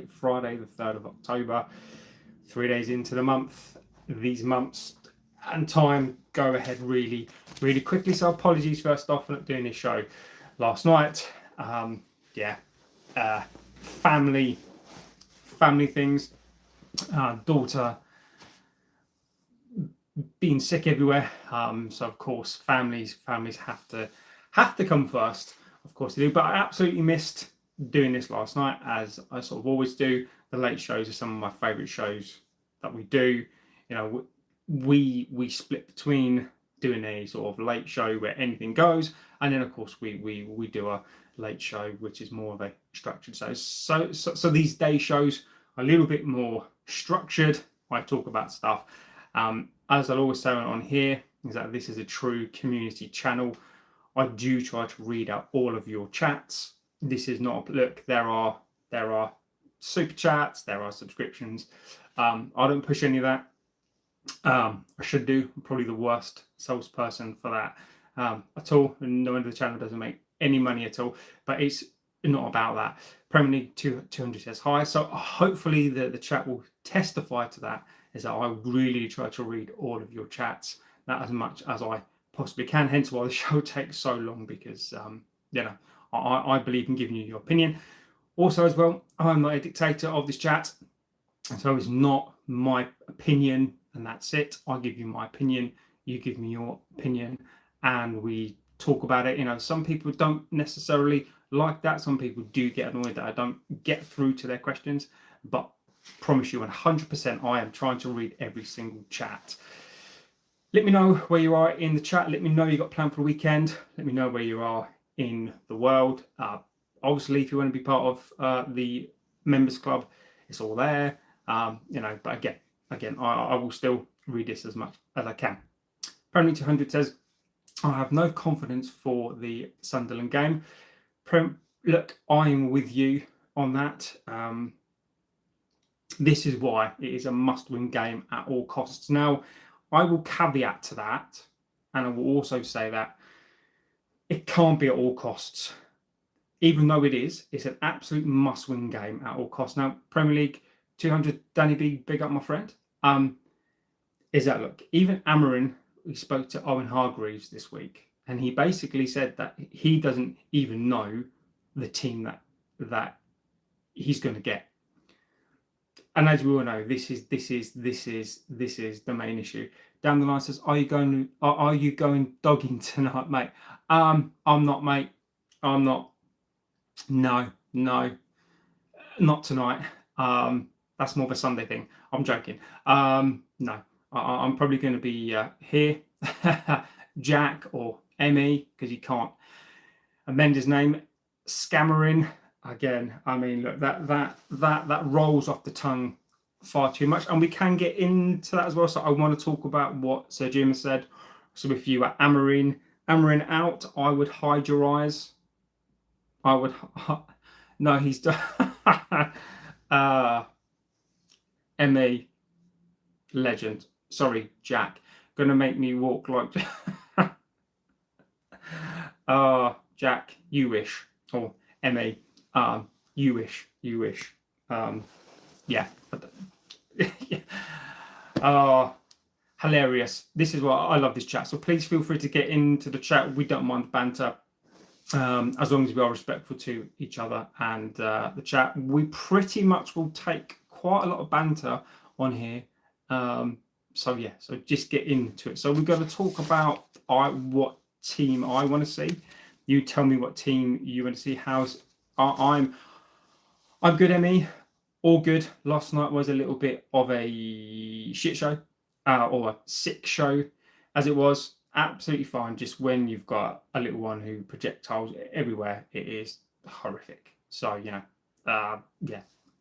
Friday the 3rd of October. 3 days into the month. These months and time go ahead really, really quickly. So apologies first off for not doing this show last night. Family things, daughter being sick everywhere. So of course families have to come first. Of course they do. But I absolutely missed doing this last night, as I sort of always do. The late shows are some of my favourite shows that we do. You know, we split between doing a sort of late show where anything goes, and then of course we do a late show which is more of a structured show. So these day shows are a little bit more structured. I talk about stuff. As I'll always say on here, is that this is a true community channel. I do try to read out all of your chats. This is not, look, there are super chats, there are subscriptions. I don't push any of that. I should do. I'm probably the worst salesperson for that at all. And no one of the channel doesn't make any money at all. But it's not about that. Premier League 200 says hi. So hopefully the chat will testify to that. Is that I really try to read all of your chats, that as much as I possibly can. Hence why the show takes so long, because I believe in giving you your opinion. Also, as well, I'm not a dictator of this chat, so it's not my opinion and that's it. I give you my opinion, you give me your opinion, and we talk about it. You know, some people don't necessarily like that. Some people do get annoyed that I don't get through to their questions, but promise you 100% I am trying to read every single chat. Let me know where you are in the chat. Let me know you got planned for the weekend. Let me know where you are in the world. Obviously, if you want to be part of the members club, it's all there. But again, I will still read this as much as I can. Premier 200 says, I have no confidence for the Sunderland game. Look, I'm with you on that. This is why it is a must-win game at all costs. Now, I will caveat to that, and I will also say that it can't be at all costs. Even though it's an absolute must-win game at all costs. Now, Premier League 200, Danny B, big up my friend. Is that, look, even Amorin, we spoke to Owen Hargreaves this week, and he basically said that he doesn't even know the team that he's going to get. And as we all know, this is the main issue. Down the line says, are you going dogging tonight, mate? I'm not, mate. I'm not. No, not tonight. That's more of a Sunday thing. I'm joking. No, I'm probably going to be here. Jack or Emmy, because you can't amend his name. Scammering. Again, I mean, look, that rolls off the tongue far too much, and we can get into that as well. So I want to talk about what Sir Jim said. So if you are Amorin out, I would hide your eyes. I would. No, he's done. Emmy, legend. Sorry, Jack. Gonna make me walk like. Jack, you wish. Or Emmy. You wish. Yeah. Hilarious. This is what I love, this chat. So please feel free to get into the chat. We don't mind banter, as long as we are respectful to each other and the chat. We pretty much will take quite a lot of banter on here. So just get into it. So we're going to talk about what team I want to see. You tell me what team you want to see. I'm good, Emmy. All good. Last night was a little bit of a shit show, or a sick show, as it was. Absolutely fine. Just when you've got a little one who projectiles everywhere, it is horrific. So I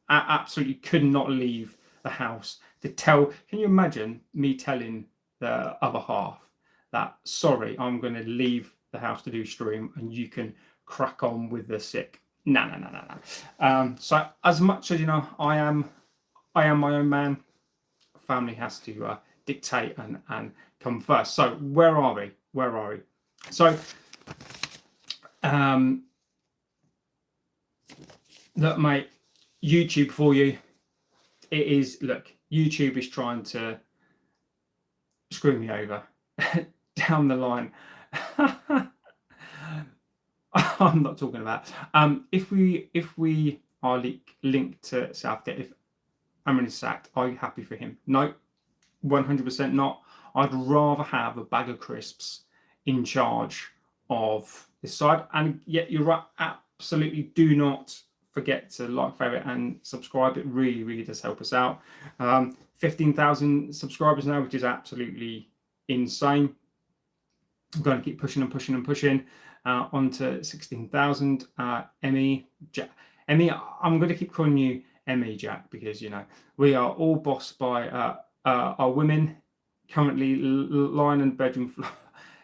absolutely could not leave the house to tell. Can you imagine me telling the other half that, sorry, I'm going to leave the house to do stream and you can crack on with the sick? No. So as much as I am my own man, family has to dictate and come first. So where are we? So look, mate, YouTube for you. It is, look, YouTube is trying to screw me over down the line. I'm not talking about. If we are linked to Southgate, if Amorin is sacked, are you happy for him? No, 100% not. I'd rather have a bag of crisps in charge of this side. And yet, you're right. Absolutely, do not forget to like, favorite, and subscribe. It really, really does help us out. 15,000 subscribers now, which is absolutely insane. I'm going to keep pushing and pushing and pushing onto 16,000. Emmy, I'm going to keep calling you Emmy, Jack, because you know we are all bossed by our women. Currently lying in bedroom floor.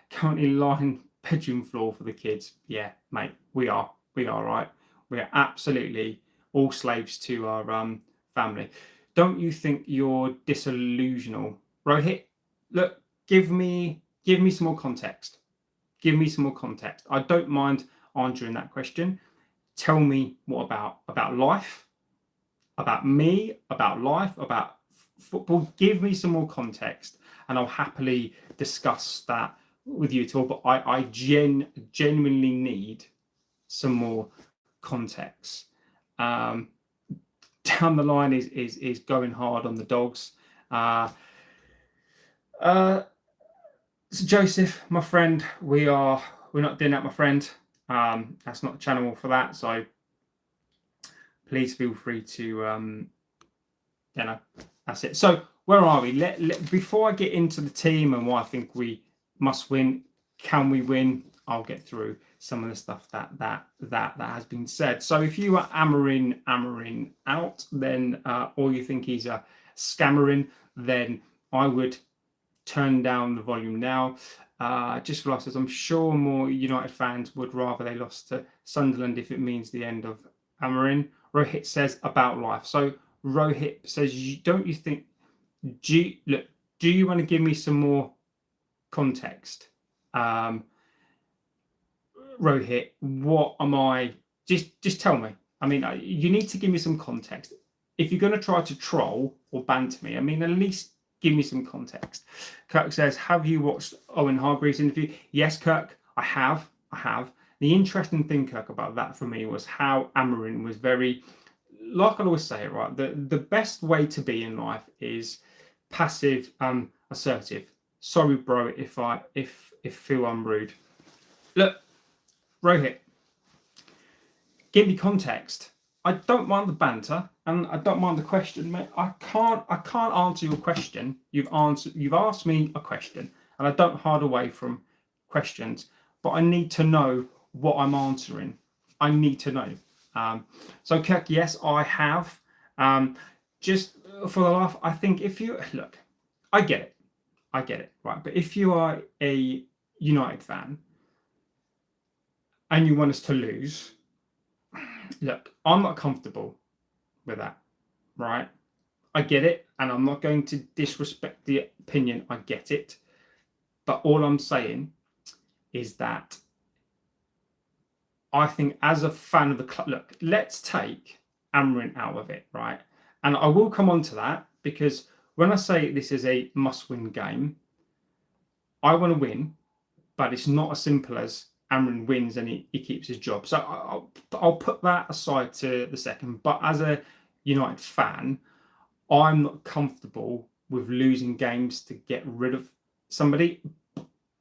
Currently lying bedroom floor for the kids. Yeah, mate, we are right. We are absolutely all slaves to our family. Don't you think you're disillusional, Rohit? Look, give me some more context. Give me some more context. I don't mind answering that question. Tell me what about life, about me, about life, about football. Give me some more context, and I'll happily discuss that with you at all. But I genuinely need some more context. Down the line is going hard on the dogs. So Joseph, my friend, we're not doing that, my friend. That's not the channel for that. So please feel free to that's it. So where are we? Before I get into the team and why I think we must win, can we win? I'll get through some of the stuff that has been said. So if you are Amorin out, then or you think he's a scammering, then I would turn down the volume now. Just for losses, I'm sure more United fans would rather they lost to Sunderland if it means the end of Amorin. Rohit says about life. So Rohit says, don't you think? Do you want to give me some more context? Rohit, what am I? Just tell me. I mean, you need to give me some context. If you're going to try to troll or banter me, I mean, at least give me some context. Kirk says, have you watched Owen Hargreaves' interview? Yes, Kirk, I have. The interesting thing, Kirk, about that for me was how Amorin was very, like I always say it, right? The best way to be in life is passive, assertive. Sorry, bro, if feel I'm rude. Look, Rohit, give me context. I don't mind the banter and I don't mind the question, mate. I can't answer your question. You've asked me a question, and I don't hide away from questions, but I need to know what I'm answering. I need to know. So Kirk, yes, I have. Just for the laugh, I think if you look, I get it, right? But if you are a United fan and you want us to lose, look, I'm not comfortable with that, right? I get it, and I'm not going to disrespect the opinion. I get it. But all I'm saying is that I think as a fan of the club, look, let's take Amorin out of it, right? And I will come on to that, because when I say this is a must-win game, I want to win, but it's not as simple as Amorin wins and he keeps his job. So I'll put that aside to the second. But as a United fan, I'm not comfortable with losing games to get rid of somebody.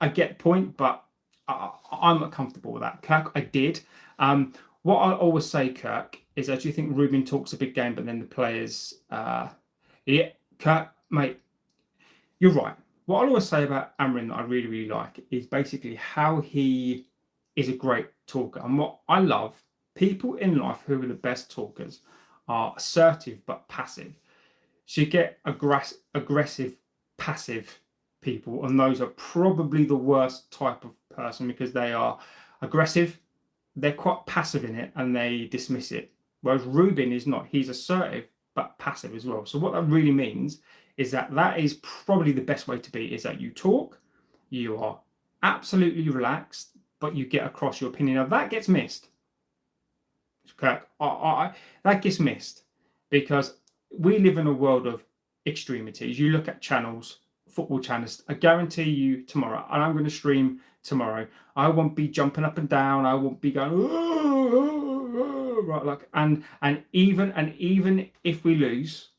I get the point, but I'm not comfortable with that. Kirk, I did. What I always say, Kirk, is I do think Ruben talks a big game, but then the players... yeah, Kirk, mate, you're right. What I'll always say about Amorin that I really, really like is basically how he is a great talker. And what I love, people in life who are the best talkers are assertive but passive. So you get aggressive, passive people, and those are probably the worst type of person, because they are aggressive, they're quite passive in it, and they dismiss it. Whereas Ruben is not. He's assertive but passive as well. So what that really means is that is probably the best way to be, is that you talk, you are absolutely relaxed, but you get across your opinion. Now that gets missed. Kirk, that gets missed. because we live in a world of extremities. You look at channels, football channels. I guarantee you tomorrow, and I'm going to stream tomorrow, I won't be jumping up and down. I won't be going right, like, and even if we lose,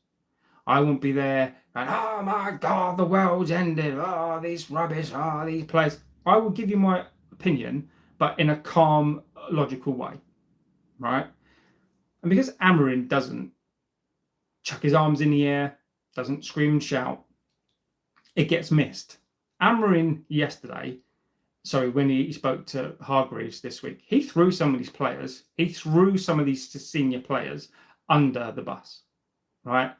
I won't be there going, oh my God, the world's ended. Oh, these rubbish. Oh, these players. I will give you my opinion, but in a calm, logical way, right? And because Amorin doesn't chuck his arms in the air, doesn't scream and shout, it gets missed. Amorin yesterday, when he spoke to Hargreaves this week, he threw some of these players, he threw some of these senior players under the bus, right?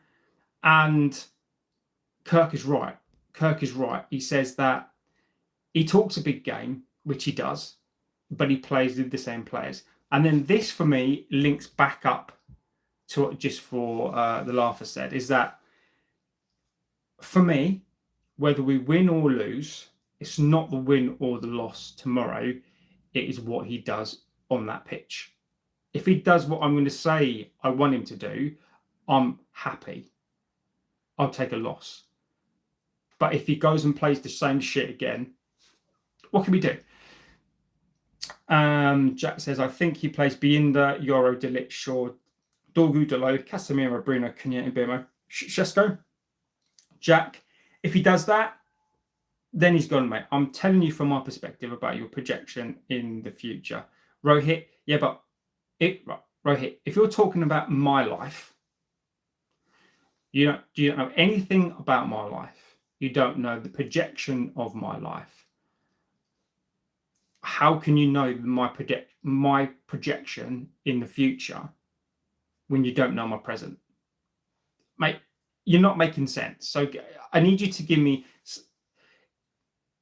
And Kirk is right. Kirk is right. He says that he talks a big game, which he does, but he plays with the same players. And then this, for me, links back up to what just for the laugher said, is that for me, whether we win or lose, it's not the win or the loss tomorrow. It is what he does on that pitch. If he does what I'm going to say I want him to do, I'm happy. I'll take a loss. But if he goes and plays the same shit again, what can we do? Jack says, I think he plays Bienda, Yoro, Delic, Shaw, Dorgu, Delo, Casemiro, Bruno, Cagnetti, Bimo, Shesko. Jack, if he does that, then he's gone, mate. I'm telling you from my perspective about your projection in the future. Rohit, yeah, but Rohit, if you're talking about my life, you don't know anything about my life. You don't know the projection of my life. How can you know my projection in the future when you don't know my present? Mate, you're not making sense. So I need you to give me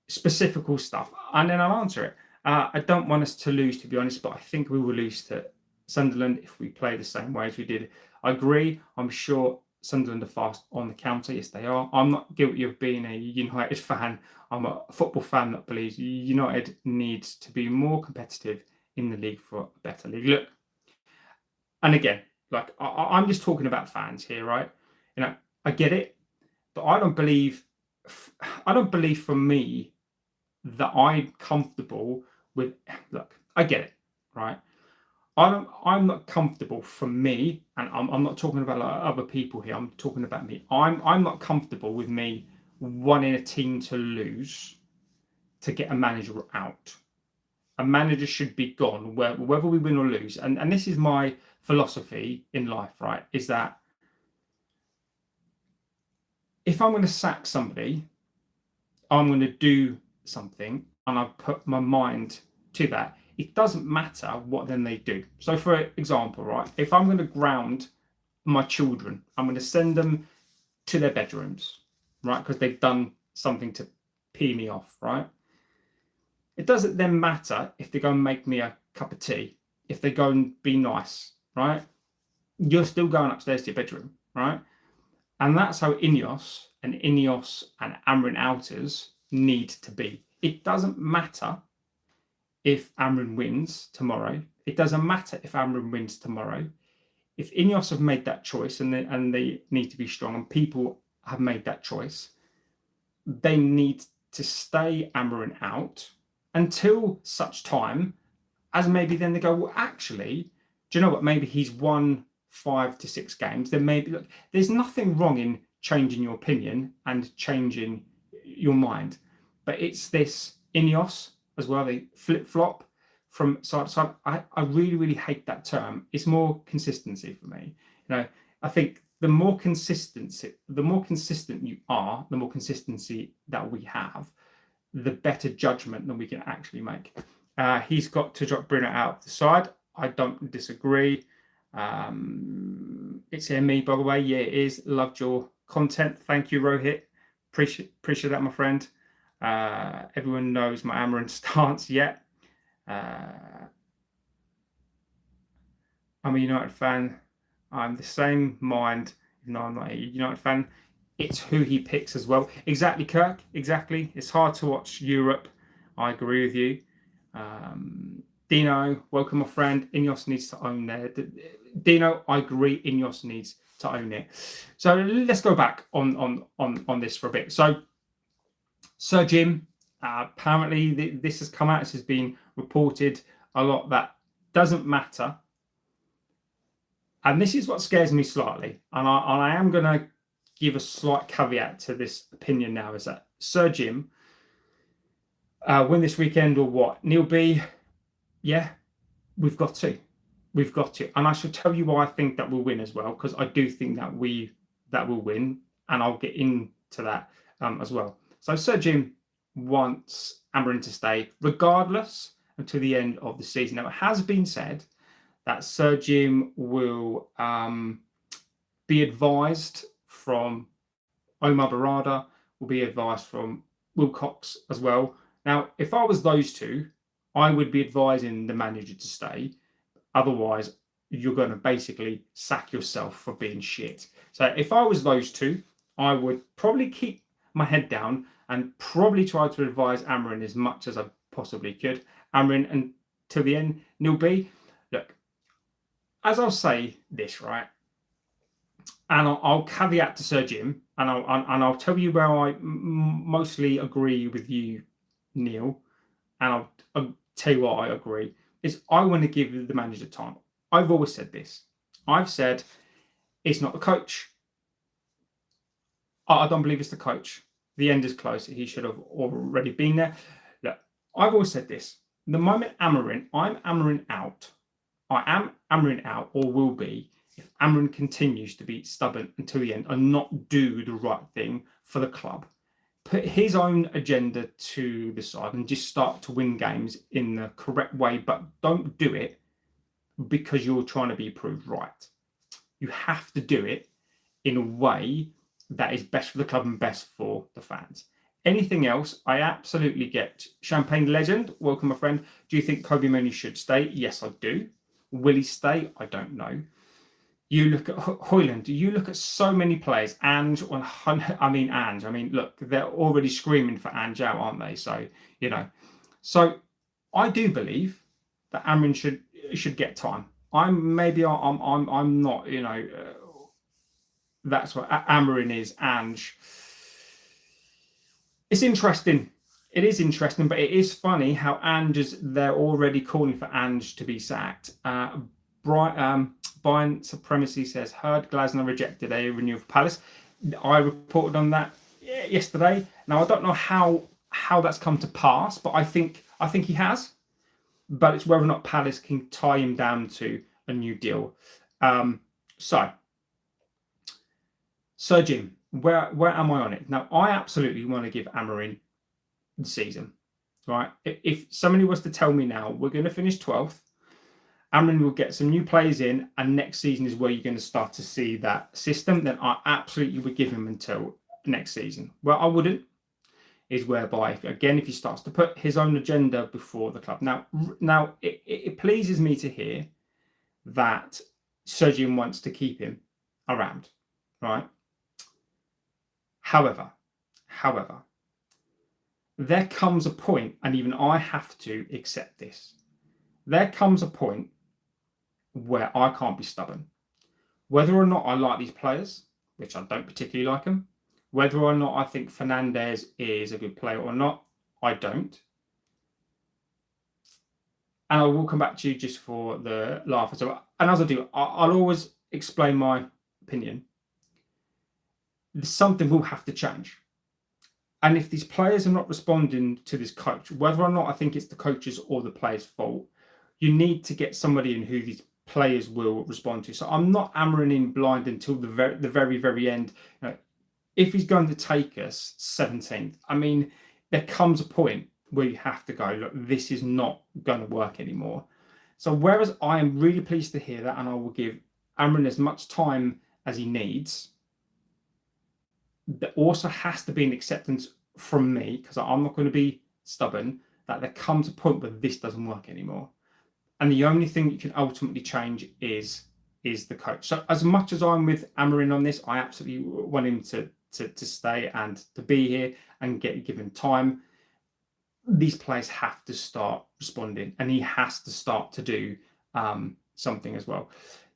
specific stuff, and then I'll answer it. I don't want us to lose, to be honest, but I think we will lose to Sunderland if we play the same way as we did. I agree. I'm sure Sunderland are fast on the counter. Yes, they are. I'm not guilty of being a United fan. I'm a football fan that believes United needs to be more competitive in the league for a better league. Look, and again, like I'm just talking about fans here, right? I get it, but I don't believe for me that I'm comfortable with. Look, I get it, right? I'm not comfortable for me, and I'm not talking about like other people here. I'm talking about me. I'm not comfortable with me wanting a team to lose to get a manager out. A manager should be gone, whether we win or lose. And this is my philosophy in life, right? Is that if I'm going to sack somebody, I'm going to do something, and I've put my mind to that. It doesn't matter what then they do. So, for example, right, if I'm going to ground my children, I'm going to send them to their bedrooms, right, because they've done something to pee me off, right? It doesn't then matter if they go and make me a cup of tea, if they go and be nice, right? You're still going upstairs to your bedroom, right? And that's how Ineos and Amorin outers need to be. It doesn't matter if Amorin wins tomorrow. It doesn't matter if Amorin wins tomorrow. If Ineos have made that choice and they need to be strong, and people have made that choice, they need to stay Amorin out until such time as maybe then they go, well, actually, do you know what? Maybe he's won 5 to 6 games. Then maybe, look, there's nothing wrong in changing your opinion and changing your mind. But it's this Ineos as well. They flip-flop from side to side. I really, really hate that term. It's more consistency for me. I think the more consistent you are, the more consistency that we have, the better judgment that we can actually make. He's got to drop Bruno out the side. I don't disagree. It's me, by the way. Yeah, it is. Loved your content. Thank you, Rohit. Appreciate that, my friend. Everyone knows my Amorin stance yet. I'm a United fan. I'm the same mind, even though I'm not a United fan. It's who he picks as well. Exactly, Kirk. Exactly. It's hard to watch Europe. I agree with you. Dino, welcome, my friend. Ineos needs to own there. Dino, I agree. Ineos needs to own it. So let's go back on this for a bit. So Sir Jim, apparently this has come out. This has been reported a lot. That doesn't matter. And this is what scares me slightly. And I am going to give a slight caveat to this opinion now, is that Sir Jim win this weekend or what? Neil B, yeah, we've got to. We've got to. And I shall tell you why I think that we'll win as well, because I do think that will win. And I'll get into that as well. So Sir Jim wants Amorin to stay regardless until the end of the season. Now, it has been said that Sir Jim will be advised from Omar Barada, will be advised from Wilcox as well. Now, if I was those two, I would be advising the manager to stay. Otherwise, you're going to basically sack yourself for being shit. So if I was those two, I would probably keep my head down and probably try to advise Amorin as much as I possibly could. Amorin until the end. Neil B, look, as I'll say this, right, and I'll caveat to Sir Jim, and I'll tell you where I mostly agree with you, Neil, and I'll tell you what I agree, is I want to give the manager time. I've always said this. I've said it's not the coach. I don't believe it's the coach. The end is close. He should have already been there. Look, I've always said this. The moment I'm Amorin out. I am Amorin out, or will be, if Amorin continues to be stubborn until the end and not do the right thing for the club. Put his own agenda to the side and just start to win games in the correct way, but don't do it because you're trying to be proved right. You have to do it in a way that is best for the club and best for the fans. Anything else, I absolutely get. Champagne legend, welcome, my friend. Do you think Kobe Mainoo should stay? Yes, I do. Will he stay? I don't know. You look at Hoyland. You look at so many players. Ange, look, they're already screaming for Ange out, aren't they? So, So I do believe that Amorin should get time. I'm not, that's what Amorin is. Ange. It's interesting. It is interesting, but it is funny how they're already calling for Ange to be sacked. Brian Supremacy says, heard Glasner rejected a renewal for Palace. I reported on that yesterday. Now, I don't know how that's come to pass, but I think he has. But it's whether or not Palace can tie him down to a new deal. So, Sir Jim, where am I on it? Now, I absolutely want to give Amorin the season, right? If somebody was to tell me now, we're going to finish 12th, Amorin will get some new players in, and next season is where you're going to start to see that system, then I absolutely would give him until next season. Well, I wouldn't, is whereby, if he starts to put his own agenda before the club. Now it pleases me to hear that Sir Jim wants to keep him around, right? However, there comes a point, and even I have to accept this. There comes a point where I can't be stubborn. Whether or not I like these players, which I don't particularly like them, whether or not I think Fernandes is a good player or not, I don't. And I will come back to you just for the laugh. So, and as I do, I'll always explain my opinion. Something will have to change. And if these players are not responding to this coach, whether or not I think it's the coach's or the players' fault, you need to get somebody in who these players will respond to. So I'm not Amorin in blind until the very, very end. If he's going to take us 17th, there comes a point where you have to go, look, this is not going to work anymore. So whereas I am really pleased to hear that, and I will give Amorin as much time as he needs, there also has to be an acceptance from me, because I'm not going to be stubborn, that there comes a point where this doesn't work anymore. And the only thing you can ultimately change is the coach. So as much as I'm with Amorin on this, I absolutely want him to stay and to be here and get given time. These players have to start responding, and he has to start to do something as well.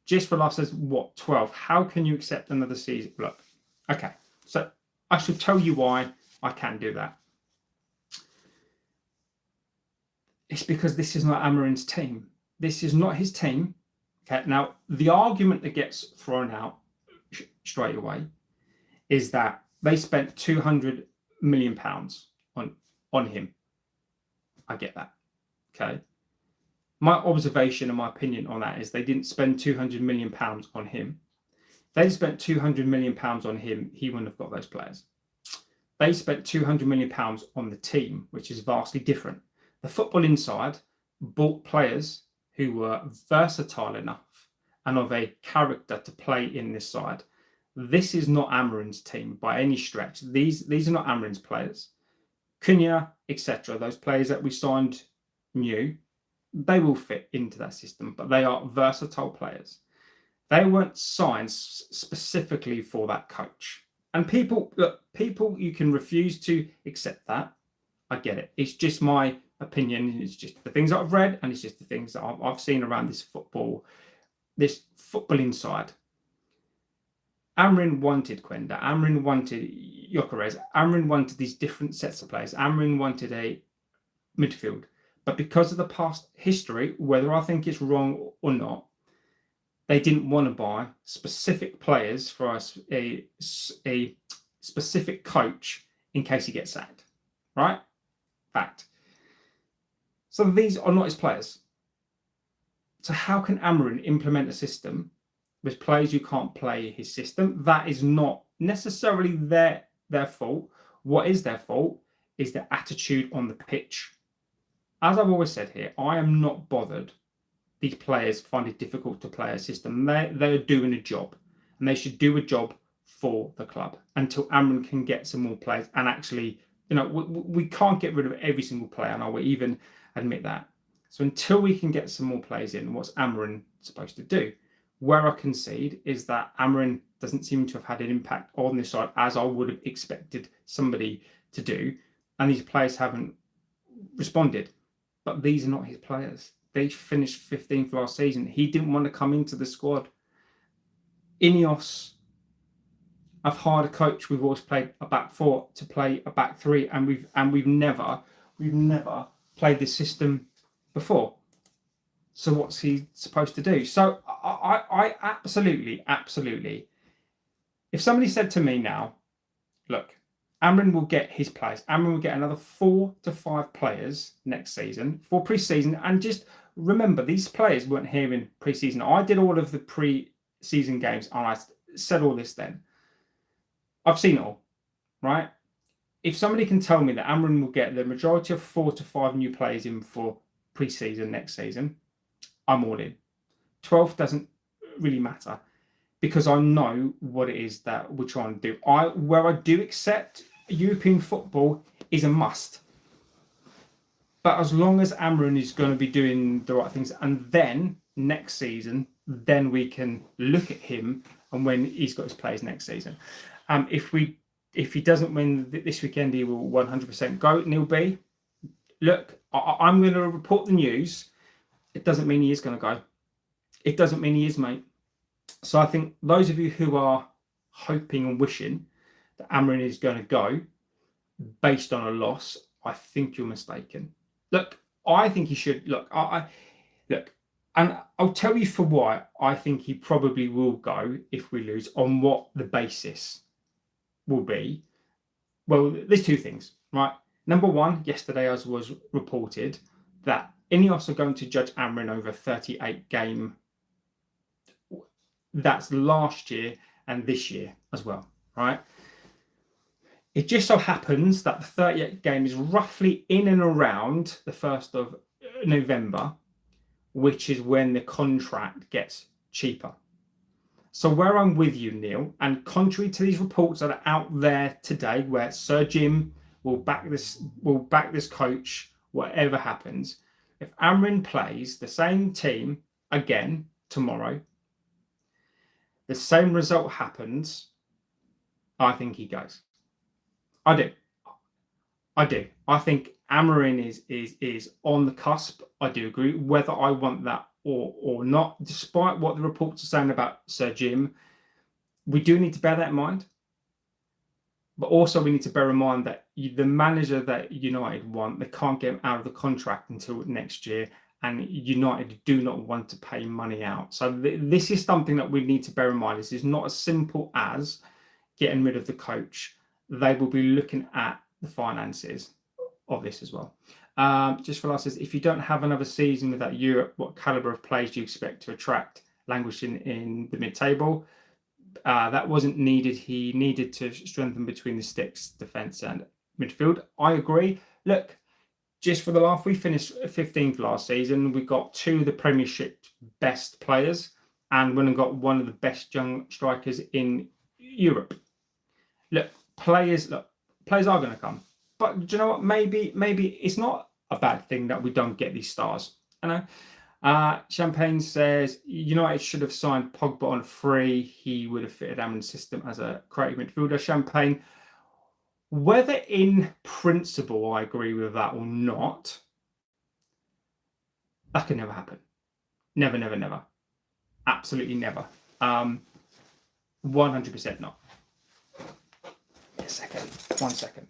just for last says, what, 12? How can you accept another season? Look, okay, so I should tell you why I can't do that. It's because this is not Amorin's team. This is not his team. Okay, now the argument that gets thrown out straight away is that they spent £200 million on him. I get that. Okay. My observation and my opinion on that is they didn't spend £200 million on him. They spent £200 million on him, he wouldn't have got those players. They spent £200 million on the team, which is vastly different. The Football Inside bought players who were versatile enough and of a character to play in this side. This is not Amorin's team by any stretch. These are not Amorin's players. Cunha, etc., those players that we signed new, they will fit into that system, but they are versatile players. They weren't signed specifically for that coach. And people, you can refuse to accept that. I get it. It's just my opinion. It's just the things that I've read, and it's just the things that I've seen around this football Inside. Amorin wanted Quenda. Amorin wanted Gyökeres. Amorin wanted these different sets of players. Amorin wanted a midfield. But because of the past history, whether I think it's wrong or not, they didn't want to buy specific players for us, a specific coach in case he gets sacked. Right? Fact. So these are not his players. So how can Amorin implement a system with players who can't play his system? That is not necessarily their fault. What is their fault is their attitude on the pitch. As I've always said here, I am not bothered these players find it difficult to play a system. They're doing a job, and they should do a job for the club until Amorin can get some more players. And actually, we can't get rid of every single player, and I will even admit that. So until we can get some more players in, what's Amorin supposed to do? Where I concede is that Amorin doesn't seem to have had an impact on this side as I would have expected somebody to do, and these players haven't responded. But these are not his players. They finished 15th last season. He didn't want to come into the squad. Ineos, I've hired a coach. We've always played a back four to play a back three, and we've never played this system before. So what's he supposed to do? So I absolutely. If somebody said to me now, look, Amorin will get his players. Amorin will get another 4 to 5 players next season for pre-season. And just remember, these players weren't here in pre-season. I did all of the pre-season games, and I said all this then. I've seen it all, right? If somebody can tell me that Amorin will get the majority of 4 to 5 new players in for pre-season next season, I'm all in. 12 doesn't really matter, because I know what it is that we're trying to do. Where I do accept European football is a must. But as long as Amorin is going to be doing the right things, and then next season, then we can look at him and when he's got his players next season. If he doesn't win this weekend, he will 100% go. Neil B, look, I'm going to report the news. It doesn't mean he is going to go. It doesn't mean he is, mate. So I think those of you who are hoping and wishing that Amorin is going to go based on a loss, I think you're mistaken. Look, I think he should. Look, and I'll tell you for why I think he probably will go if we lose, on what the basis will be. Well, there's two things, right? Number one, yesterday, as was reported, that Ineos are going to judge Amorin over 38 game. That's last year and this year as well, right? It just so happens that the 38 game is roughly in and around the 1st of November, which is when the contract gets cheaper. So where I'm with you, Neil, and contrary to these reports that are out there today, where Sir Jim will back this coach, whatever happens, if Amorin plays the same team again tomorrow, the same result happens, I think he goes. I do. I think Amorin is on the cusp. I do agree. Whether I want that or not, despite what the reports are saying about Sir Jim, we do need to bear that in mind. But also we need to bear in mind that the manager that United want, they can't get him out of the contract until next year, and United do not want to pay money out. So this is something that we need to bear in mind. This is not as simple as getting rid of the coach. They will be looking at the finances of this as well. Just for us, if you don't have another season without Europe, what caliber of players do you expect to attract languishing in the mid-table? That wasn't needed. He needed to strengthen between the sticks, defence and midfield. I agree. Look, just for the laugh, we finished 15th last season. We got 2 of the Premiership best players and went and got one of the best young strikers in Europe. Look, players are going to come. But do you know what? Maybe it's not a bad thing that we don't get these stars. I know. Champagne says United should have signed Pogba on free. He would have fitted Amorin's system as a creative midfielder. Champagne, whether in principle I agree with that or not, that could never happen. Never, never, never. Absolutely never. 100% not. A second. 1 second.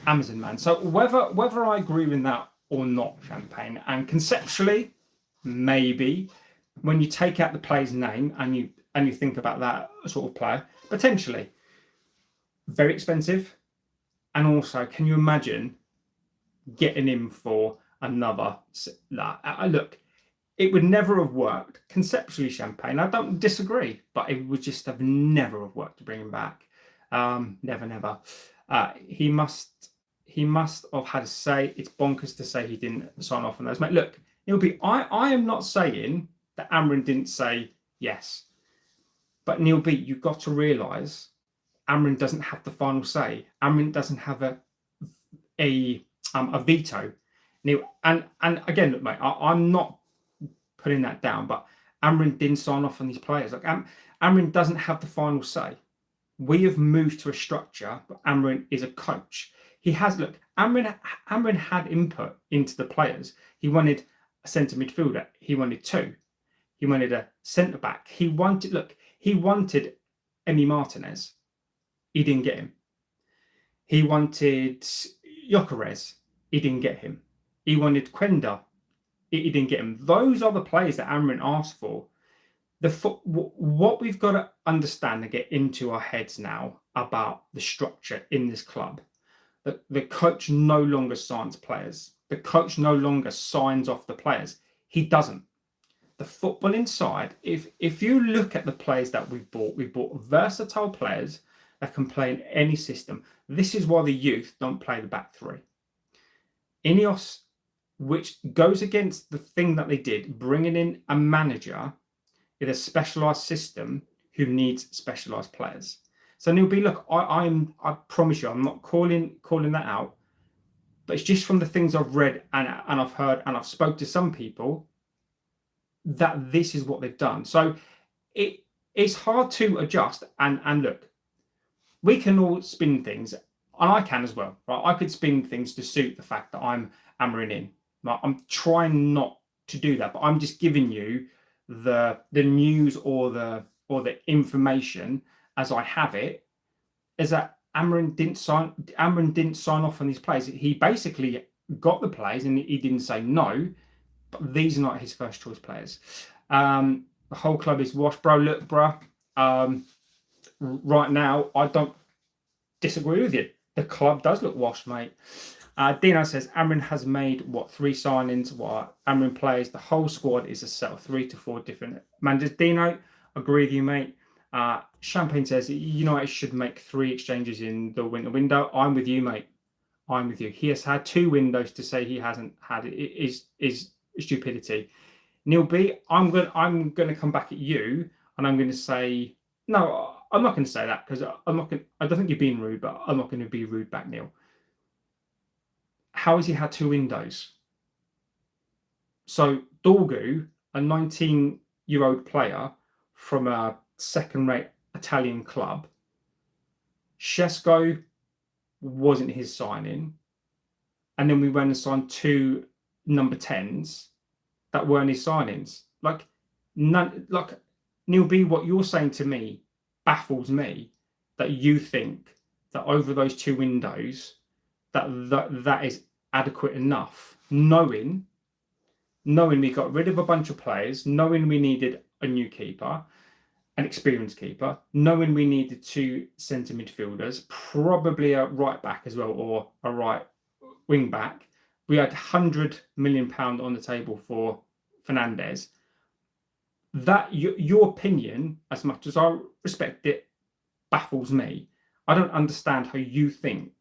Amazon man. So whether I agree with that or not, Champagne, and conceptually, maybe when you take out the player's name and you think about that sort of player, potentially very expensive, and also, can you imagine getting him for another? Look, it would never have worked conceptually, Champagne. I don't disagree, but it would just have never have worked to bring him back. Never. He must have had a say. It's bonkers to say he didn't sign off on those. Mate, look, I am not saying that Amorin didn't say yes. But Neil B, you've got to realise Amorin doesn't have the final say. Amorin doesn't have a veto. Neil, and again, look, mate, I'm not putting that down, but Amorin didn't sign off on these players. Like Amorin doesn't have the final say. We have moved to a structure, but Amorin is a coach. He has, look, Amorin had input into the players. He wanted a centre midfielder. He wanted 2. He wanted a centre back. He wanted Emi Martinez. He didn't get him. He wanted Gyökeres. He didn't get him. He wanted Quenda. He didn't get him. Those are the players that Amorin asked for. What we've got to understand and get into our heads now about the structure in this club, that the coach no longer signs players. The coach no longer signs off the players. He doesn't. The football inside, if you look at the players that we've bought versatile players that can play in any system. This is why the youth don't play the back 3. Ineos, which goes against the thing that they did, bringing in a manager with a specialised system who needs specialised players. So Neil B, look, I promise you, I'm not calling that out, but it's just from the things I've read and I've heard and I've spoke to some people that this is what they've done. So it's hard to adjust. And look, we can all spin things, and I can as well. Right? I could spin things to suit the fact that I'm Amorin in. Right? I'm trying not to do that, but I'm just giving you the news or the information as I have it, is that Amorin didn't sign off on these players. He basically got the players and he didn't say no, but these are not his first choice players. The whole club is washed, bro. Look, bro, right now I don't disagree with you. The club does look washed, mate. Dino says Amorin has made 3 signings. What Amorin plays, the whole squad is a set of 3 to 4 different managers. Dino, agree with you, mate. Champagne says United should make 3 exchanges in the winter window. I'm with you, mate. I'm with you. He has had 2 windows to say he hasn't had it. It is stupidity. Neil B, I'm going to come back at you, and I'm going to say no. I'm not going to say that because I don't think you're being rude, but I'm not going to be rude back, Neil. How has he had 2 windows? So Dorgu, a 19 30-year-old player from a second-rate Italian club. Šeško wasn't his signing, and then we went and signed 2 number 10s that weren't his signings. Like Neil B, what you're saying to me baffles me, that you think that over those 2 windows that is adequate enough, knowing we got rid of a bunch of players, knowing we needed a new keeper, an experienced keeper, knowing we needed 2 centre midfielders, probably a right back as well, or a right wing back. We had £100 million on the table for Fernandes. That your opinion, as much as I respect it, baffles me. I don't understand how you think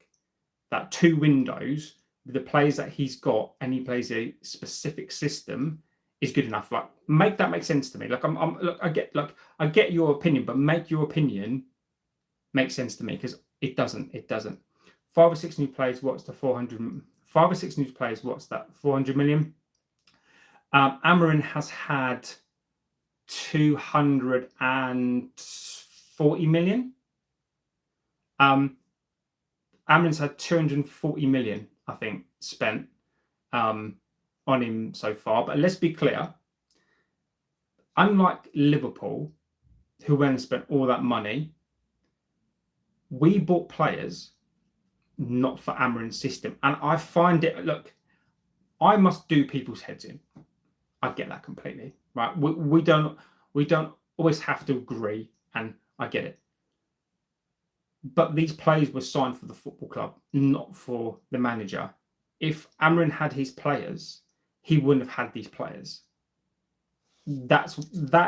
that 2 windows with the players that he's got, and he plays a specific system, is good enough. Like, make that make sense to me. Like, I get your opinion, but make your opinion make sense to me, because it doesn't. 5 or 6 new players. What's the 400? 5 or 6 new players. What's that? 400 million. Amorin has had 240 million. Amorin's had 240 million, I think, spent on him so far. But let's be clear, unlike Liverpool, who went and spent all that money, we bought players not for Amorin's system. And I find it, look, I must do people's heads in. I get that completely, right? We don't always have to agree, and I get it. But these players were signed for the football club, not for the manager. If Amorin had his players, he wouldn't have had these players. That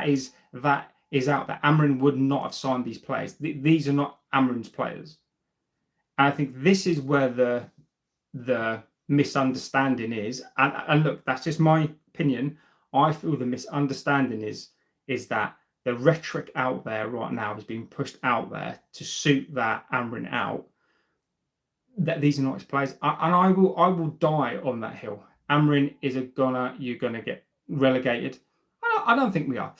is out there. Amorin would not have signed these players. These are not Amorin's players. And I think this is where the misunderstanding is. And look, that's just my opinion. I feel the misunderstanding is that the rhetoric out there right now is being pushed out there to suit that Amorin out, that these are not his players. And I will die on that hill. Amorin is you're gonna get relegated. I don't think we are.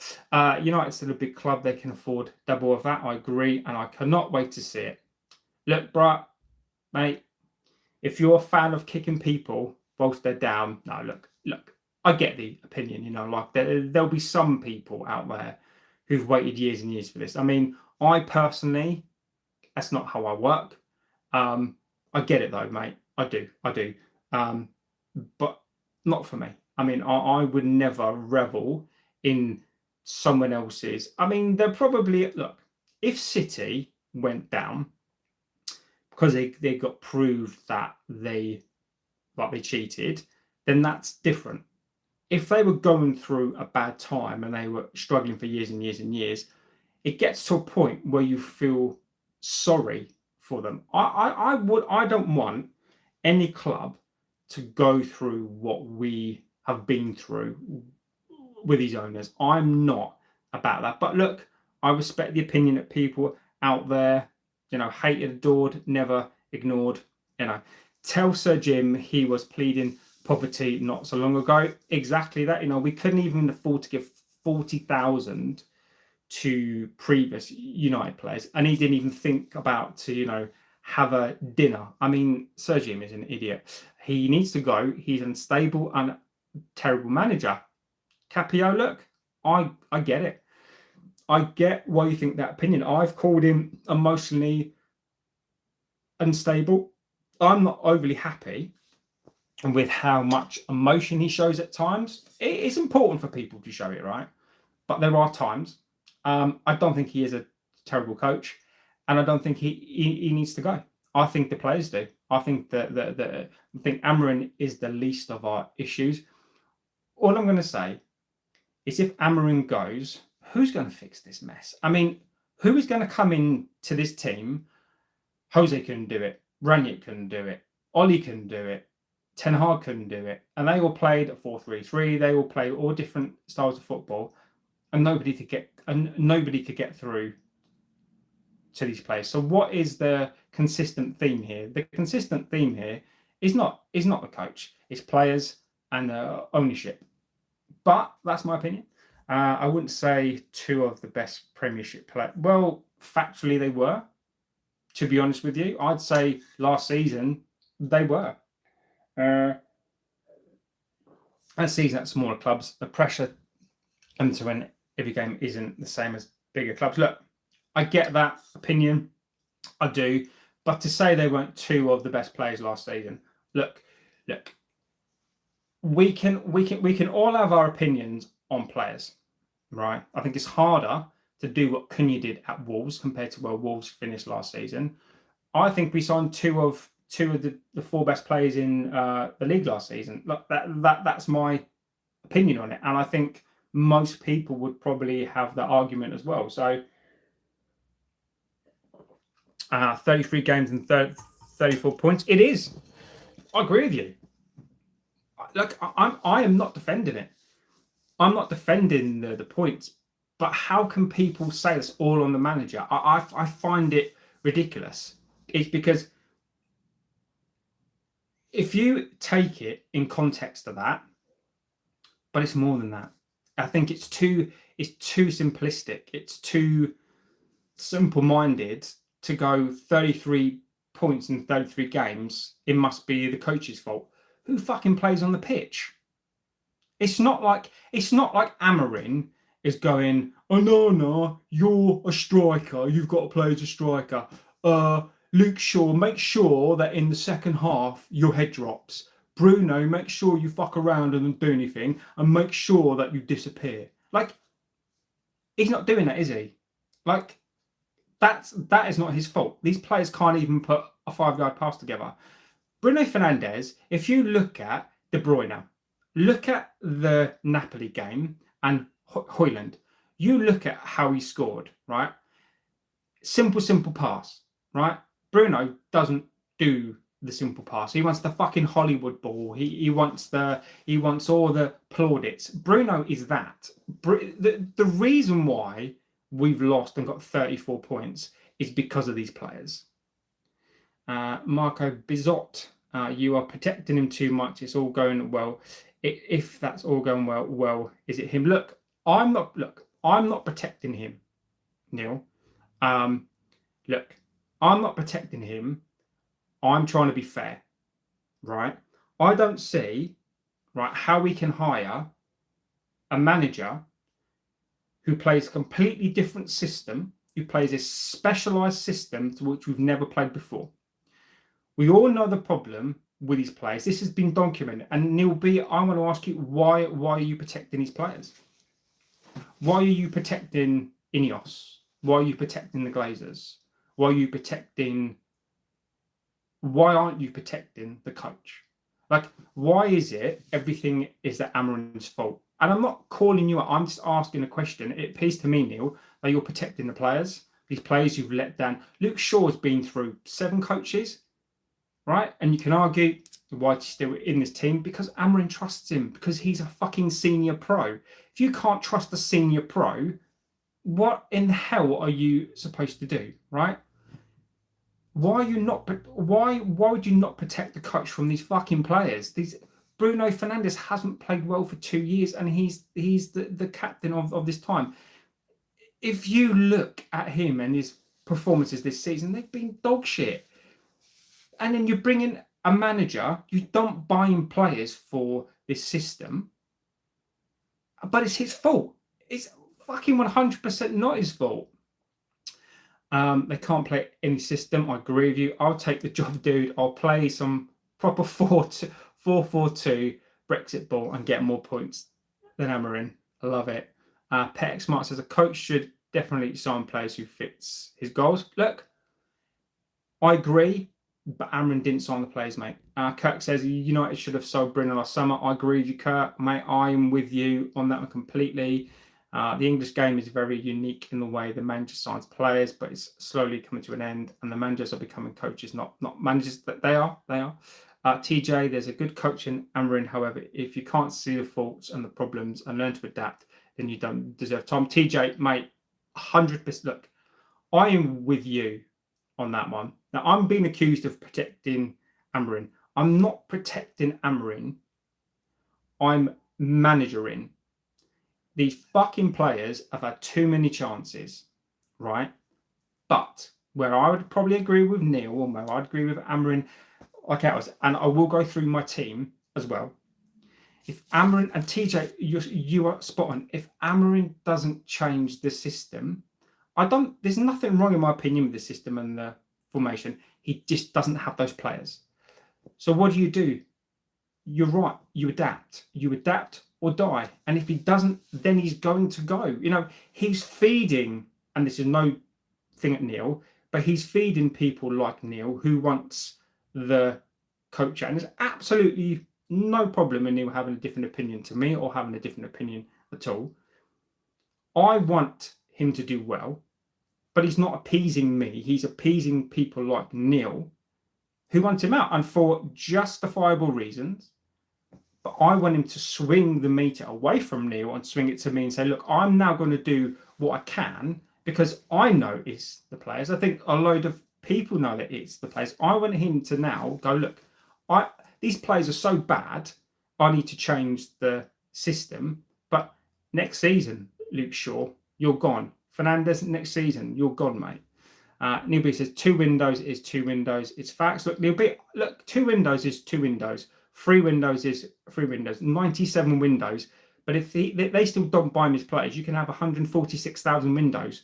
United's still a big club. They can afford double of that. I agree, and I cannot wait to see it. Look, bruh, mate, if you're a fan of kicking people whilst they're down, no, look, I get the opinion, like there'll be some people out there who've waited years and years for this. I mean, I personally, that's not how I work. I get it though, mate. I do. But not for me. I mean, I would never revel in someone else's. I mean, they're probably, look, if City went down because they got proved that they cheated, then that's different. If they were going through a bad time and they were struggling for years and years and years, it gets to a point where you feel sorry for them. I don't want any club to go through what we have been through with these owners. I'm not about that. But look, I respect the opinion of people out there, hated, adored, never ignored. Tell Sir Jim he was pleading poverty not so long ago. Exactly that. We couldn't even afford to give 40,000 to previous United players, and he didn't even think about to have a dinner. I mean, Sir Jim is an idiot. He needs to go. He's unstable and terrible manager. Capio, look, I get it. I get why you think that opinion. I've called him emotionally unstable. I'm not overly happy with how much emotion he shows at times. It's important for people to show it, right? But there are times. I don't think he is a terrible coach, and I don't think he needs to go. I think the players do. I think I think Amorin is the least of our issues. All I'm going to say is, if Amorin goes, who's going to fix this mess? I mean, who is going to come in to this team? Jose couldn't do it. Ranić couldn't do it. Oli couldn't do it. Ten Hag couldn't do it. And they all played a 4-3-3. They all played all different styles of football, and nobody could get through to these players. So what is the consistent theme here? The consistent theme here is not the coach. It's players and ownership. But that's my opinion. I wouldn't say two of the best Premiership players. Well, factually, they were. To be honest with you, I'd say last season they were. That season at smaller clubs, the pressure and to win every game isn't the same as bigger clubs. Look, I get that opinion, I do, but to say they weren't two of the best players last season, look, we can all have our opinions on players, right? I think it's harder to do what Cunha did at Wolves compared to where Wolves finished last season. I think we signed two of the four best players in the league last season. Look, that's my opinion on it, and I think most people would probably have that argument as well. So 33 games and 34 points. It is. I agree with you. Look, I am not defending it. I'm not defending the points. But how can people say it's all on the manager? I find it ridiculous. It's because if you take it in context of that, but it's more than that. I think it's too simplistic. It's too simple-minded to go 33 points in 33 games. It must be the coach's fault. Who fucking plays on the pitch? It's not like Amorin is going, oh no, you're a striker. You've got to play as a striker. Luke Shaw, make sure that in the second half your head drops. Bruno, make sure you fuck around and don't do anything, and make sure that you disappear. Like, he's not doing that, is he? Like, that is not his fault. These players can't even put a 5-yard pass together. Bruno Fernandes, if you look at De Bruyne, look at the Napoli game and Højlund, you look at how he scored, right? Simple pass, right? Bruno doesn't do the simple pass. He wants the fucking Hollywood ball. He wants all the plaudits. Bruno is that. The reason why we've lost and got 34 points is because of these players. Marco Bizot, you are protecting him too much. It's all going well. If that's all going well, is it him? Look, I'm not protecting him, Neil. Look, I'm not protecting him. I'm trying to be fair, right? I don't see, right, how we can hire a manager who plays a completely different system, who plays a specialised system to which we've never played before. We all know the problem with these players. This has been documented. And Neil B, I want to ask you, why are you protecting these players? Why are you protecting Ineos? Why are you protecting the Glazers? Why aren't you protecting the coach? Like, why is it everything is that Amorin's fault? And I'm not calling you out. I'm just asking a question. It appears to me, Neil, that you're protecting the players. These players you've let down. Luke Shaw's been through 7 coaches, right? And you can argue why he's still in this team, because Amorin trusts him, because he's a fucking senior pro. If you can't trust a senior pro, what in the hell are you supposed to do, right? Why would you not protect the coach from these fucking players? Bruno Fernandes hasn't played well for 2 years, and he's the captain of this time. If you look at him and his performances this season, they've been dog shit. And then you bring in a manager, you don't buy in players for this system, but it's his fault. It's fucking 100% not his fault. They can't play any system. I agree with you. I'll take the job, dude. I'll play some proper 4-4-2 Brexit ball and get more points than Amorin. I love it. Pet Smart says a coach should definitely sign players who fits his goals. Look, I agree, but Amorin didn't sign the players, mate. Kirk says United should have sold Bruno last summer. I agree with you, Kirk, mate. I'm with you on that one completely. The English game is very unique in the way the manager signs players, but it's slowly coming to an end, and the managers are becoming coaches, not managers. That they are. TJ, there's a good coach in Amorin. However, if you can't see the faults and the problems and learn to adapt, then you don't deserve time. TJ, mate, 100%. Look, I am with you on that one. Now, I'm being accused of protecting Amorin. I'm not protecting Amorin. I'm managering. these fucking players have had too many chances, right? But where I would probably agree with Neil, or where I'd agree with Amorin, and I will go through my team as well. If Amorin and TJ, you are spot on. If Amorin doesn't change the system, there's nothing wrong in my opinion with the system and the formation. He just doesn't have those players. So what do? You're right. You adapt or die. And if he doesn't, then he's going to go. He's feeding, and this is no thing at Neil, but he's feeding people like Neil who wants the coach. And there's absolutely no problem in Neil having a different opinion to me or having a different opinion at all. I want him to do well, but he's not appeasing me. He's appeasing people like Neil who want him out, and for justifiable reasons. But I want him to swing the meter away from Neil and swing it to me and say, look, I'm now going to do what I can because I know it's the players. I think a load of people know that it's the players. I want him to now go, look, these players are so bad, I need to change the system. But next season, Luke Shaw, you're gone. Fernandez, next season, you're gone, mate. Neil B says 2 windows is 2 windows. It's facts. Look, Neil B, 2 windows is 2 windows. 3 windows is 3 windows. 97 windows. But if they still don't buy him his players, you can have 146,000 windows.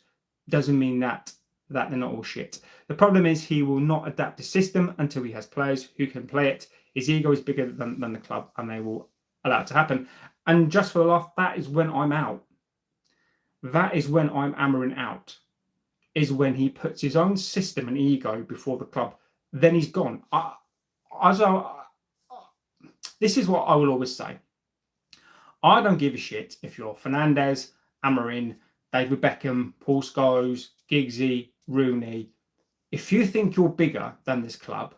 Doesn't mean that they're not all shit. The problem is he will not adapt the system until he has players who can play it. His ego is bigger than the club, and they will allow it to happen. And just for the laugh, that is when I'm out. That is when I'm Amorin out. Is when he puts his own system and ego before the club. Then he's gone. This is what I will always say. I don't give a shit if you're Fernandez, Amorin, David Beckham, Paul Scholes, Giggsy, Rooney. If you think you're bigger than this club,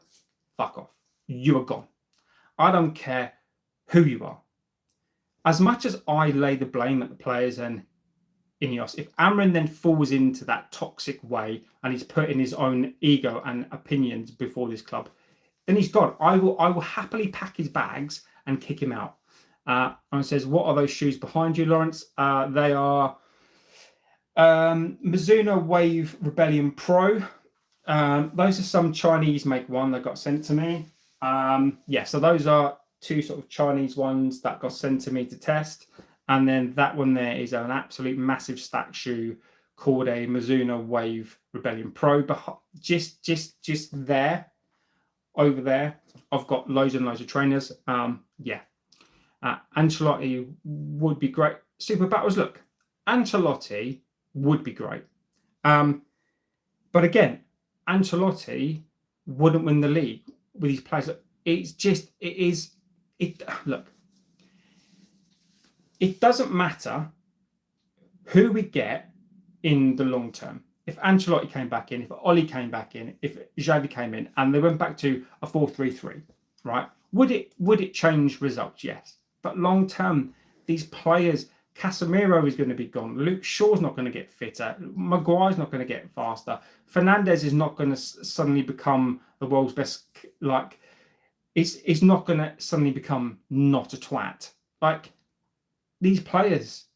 fuck off. You are gone. I don't care who you are. As much as I lay the blame at the players and Ineos, if Amorin then falls into that toxic way and he's putting his own ego and opinions before this club, then he's gone. I will happily pack his bags and kick him out. And it says, what are those shoes behind you, Lawrence? They are Mizuno Wave Rebellion Pro. Those are some Chinese make one that got sent to me. So those are 2 sort of Chinese ones that got sent to me to test. And then that one there is an absolute massive stack shoe called a Mizuno Wave Rebellion Pro. But just there, over there, I've got loads and loads of trainers. Ancelotti would be great. Super battles. Look, Ancelotti would be great. But again, Ancelotti wouldn't win the league with these players. Look, it doesn't matter who we get in the long term. If Ancelotti came back in, if Oli came back in, if Xavi came in, and they went back to a 4-3-3, right? Would it change results? Yes. But long term, these players, Casemiro is going to be gone. Luke Shaw's not going to get fitter. Maguire's not going to get faster. Fernandez is not going to suddenly become the world's best. It's not going to suddenly become not a twat. These players,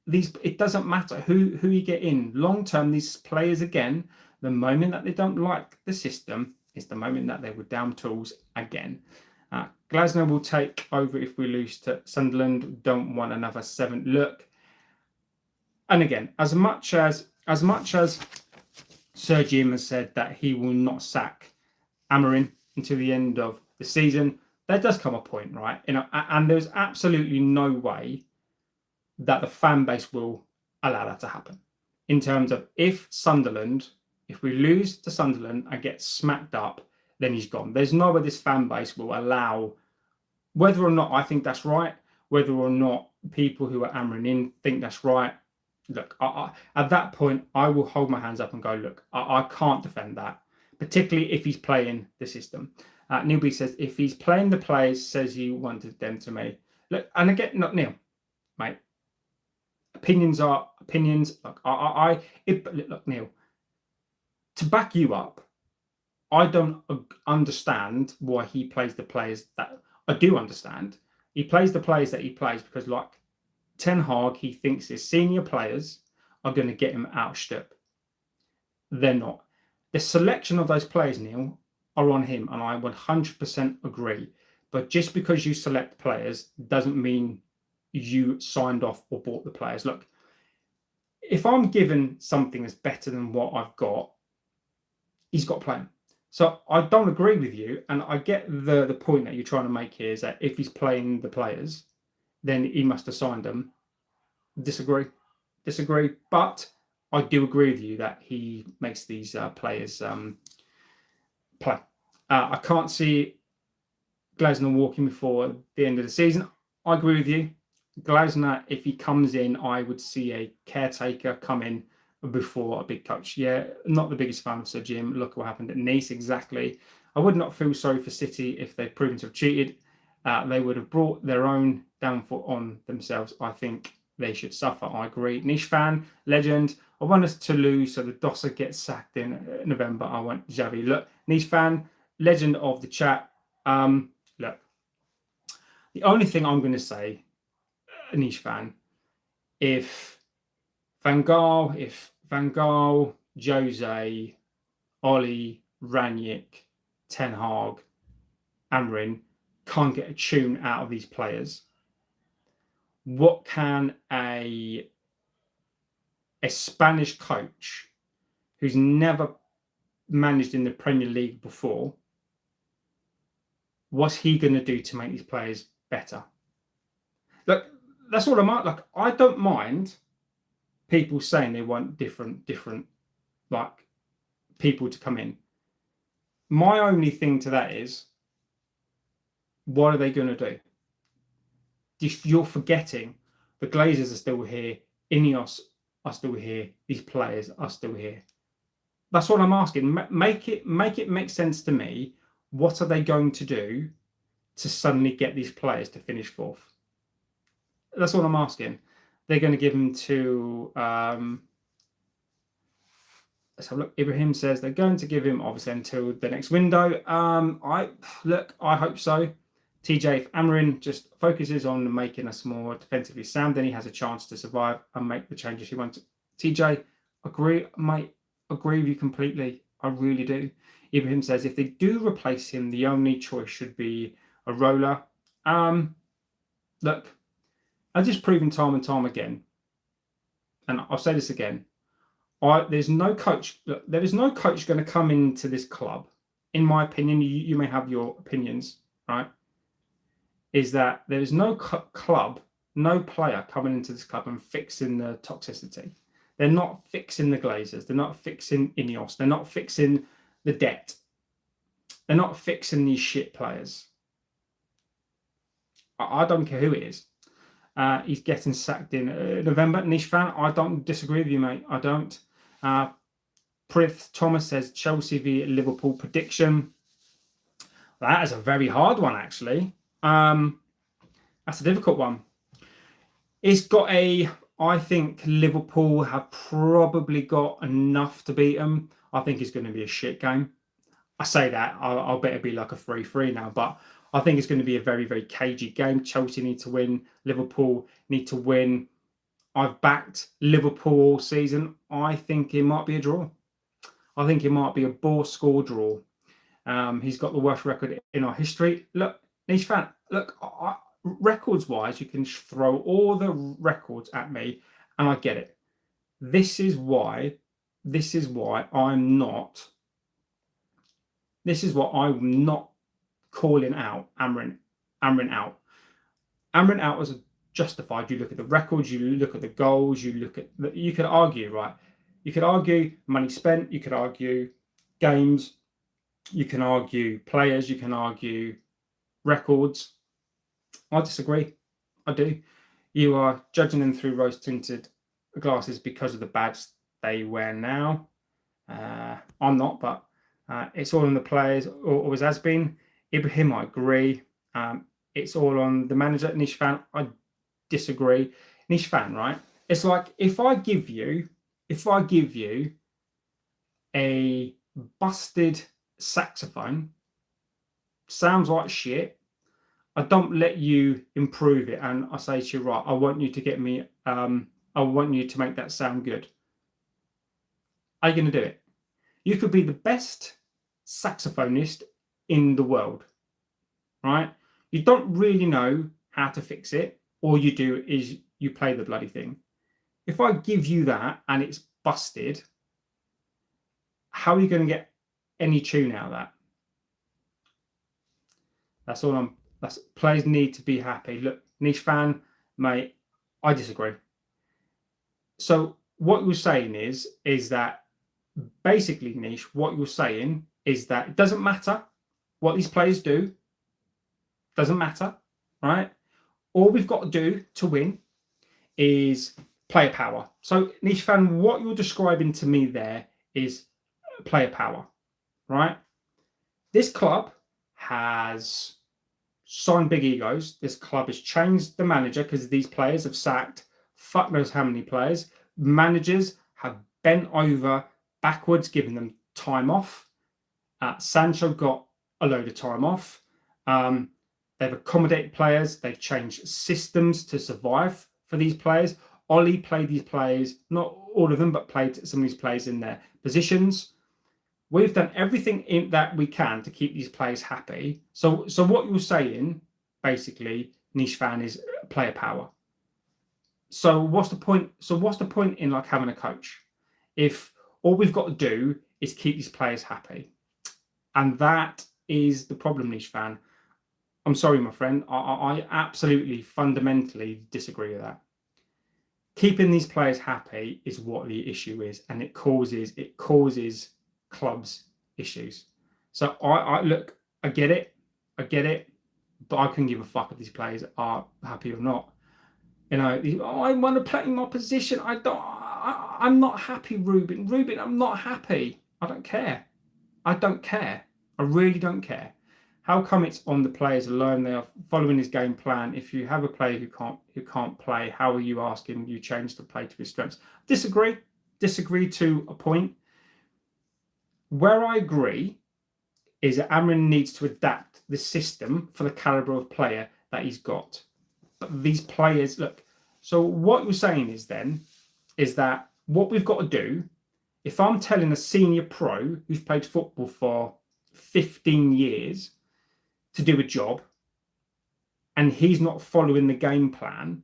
it doesn't matter who you get in. Long term, these players, again, the moment that they don't like the system is the moment that they were down tools again. Glasner will take over if we lose to Sunderland. Don't want another 7th look. And again, as much as Sir Jim has said that he will not sack Amorin until the end of the season, there does come a point, right? And there's absolutely no way that the fan base will allow that to happen. In terms of if we lose to Sunderland and get smacked up, then he's gone. There's no way this fan base will allow, whether or not I think that's right, whether or not people who are Amorin in think that's right. Look, at that point, I will hold my hands up and go, look, I can't defend that, particularly if he's playing the system. Newbie says, if he's playing the players, says he wanted them to me. Look, and again, not Neil, mate. Opinions are opinions. Look, look, Neil, to back you up, I don't understand why he plays the players that I do understand. He plays the players that he plays because, Ten Hag, he thinks his senior players are going to get him out of step. They're not. The selection of those players, Neil, are on him, and I 100% agree. But just because you select players doesn't mean you signed off or bought the players. Look, if I'm given something that's better than what I've got, he's got to play him. So I don't agree with you, and I get the point that you're trying to make here is that if he's playing the players, then he must have signed them. Disagree, but I do agree with you that he makes these players play. I can't see Glasner walking before the end of the season. I agree with you. Glasner, if he comes in, I would see a caretaker come in before a big coach. Yeah, not the biggest fan of Sir Jim. Look what happened at Nice, exactly. I would not feel sorry for City if they've proven to have cheated. They would have brought their own downfall on themselves. I think they should suffer. I agree. Niche fan, legend. I want us to lose so the Dosser gets sacked in November. I want Xavi. Look, Niche fan, legend of the chat. Look, the only thing I'm going to say, Niche fan, if Van Gaal, Jose, Ollie, Ranić, Ten Hag, Amorin can't get a tune out of these players, what can a Spanish coach who's never managed in the Premier League before, what's he going to do to make these players better? Look, that's all I'm like. I don't mind people saying they want different like people to come in. My only thing to that is, what are they going to do? You're forgetting the Glazers are still here, Ineos are still here, these players are still here. That's what I'm asking. Make it make sense to me. What are they going to do to suddenly get these players to finish fourth? That's what I'm asking. They're going to give them to let's have a look. Ibrahim says they're going to give him obviously until the next window. I hope so. TJ, if Amorin just focuses on making us more defensively sound, then he has a chance to survive and make the changes he wants. TJ, agree with you completely. I really do. Ibrahim says if they do replace him, the only choice should be a roller. Look, I've just proven time and time again, and I'll say this again. There's no coach. Look, there is no coach going to come into this club. In my opinion, you may have your opinions, right? Is that there is no club, no player coming into this club and fixing the toxicity. They're not fixing the Glazers. They're not fixing Ineos. They're not fixing the debt. They're not fixing these shit players. I don't care who it is. He's getting sacked in November. Niche fan, I don't disagree with you, mate. I don't. Prith Thomas says Chelsea v Liverpool prediction. That is a very hard one, actually. That's a difficult one. It's got I think Liverpool have probably got enough to beat them. I think it's going to be a shit game. I say that, I'll bet it'll be like a 3-3 now, but I think it's going to be a very, very cagey game. Chelsea need to win. Liverpool need to win. I've backed Liverpool all season. I think it might be a draw. I think it might be a ball score draw. He's got the worst record in our history. Look, Niche fan, look, records-wise, you can throw all the records at me, and I get it. This is why I'm not calling out Amorin out. Amorin out was justified. You look at the records, you look at the goals, you could argue, right? You could argue money spent, you could argue games, you can argue players, you can argue records. I disagree. I do. You are judging them through rose-tinted glasses because of the badge they wear now. I'm not, but it's all on the players, or always has been. Ibrahim, I agree. It's all on the manager. Niche fan, I disagree. Niche fan, right? It's like if I give you a busted saxophone, sounds like shit. I don't let you improve it, and I say to you, right, I want you to get me. I want you to make that sound good. Are you going to do it? You could be the best saxophonist in the world, right? You don't really know how to fix it. All you do is you play the bloody thing. If I give you that and it's busted, how are you going to get any tune out of that? That's all players need to be happy. Look, niche fan, mate, I disagree. So what you're saying is that basically, niche, what you're saying is that it doesn't matter what these players do. Doesn't matter, right? All we've got to do to win is player power. So, niche fan, what you're describing to me there is player power, right? This club has signed big egos. This club has changed the manager because these players have sacked fuck knows how many players. Managers have bent over backwards, giving them time off. Sancho got a load of time off. They've accommodated players. They've changed systems to survive for these players. Ollie played these players, not all of them, but played some of these players in their positions. We've done everything that we can to keep these players happy. So what you're saying, basically, niche fan, is player power. So what's the point? So what's the point in like having a coach if all we've got to do is keep these players happy? And that is the problem, niche fan. I'm sorry, my friend. I absolutely fundamentally disagree with that. Keeping these players happy is what the issue is, and it causes clubs issues. So I look, I get it, but I couldn't give a fuck if these players are happy or not. You know, I want to play in my position. I'm not happy, Ruben. Ruben, I'm not happy. I don't care. I really don't care. How come it's on the players alone? They are following his game plan. If you have a player who can't play, how are you asking you change the play to his strengths? Disagree to a point. Where I agree is that Amorin needs to adapt the system for the caliber of player that he's got. But these players, look, so what you're saying is that what we've got to do, if I'm telling a senior pro who's played football for 15 years to do a job and he's not following the game plan,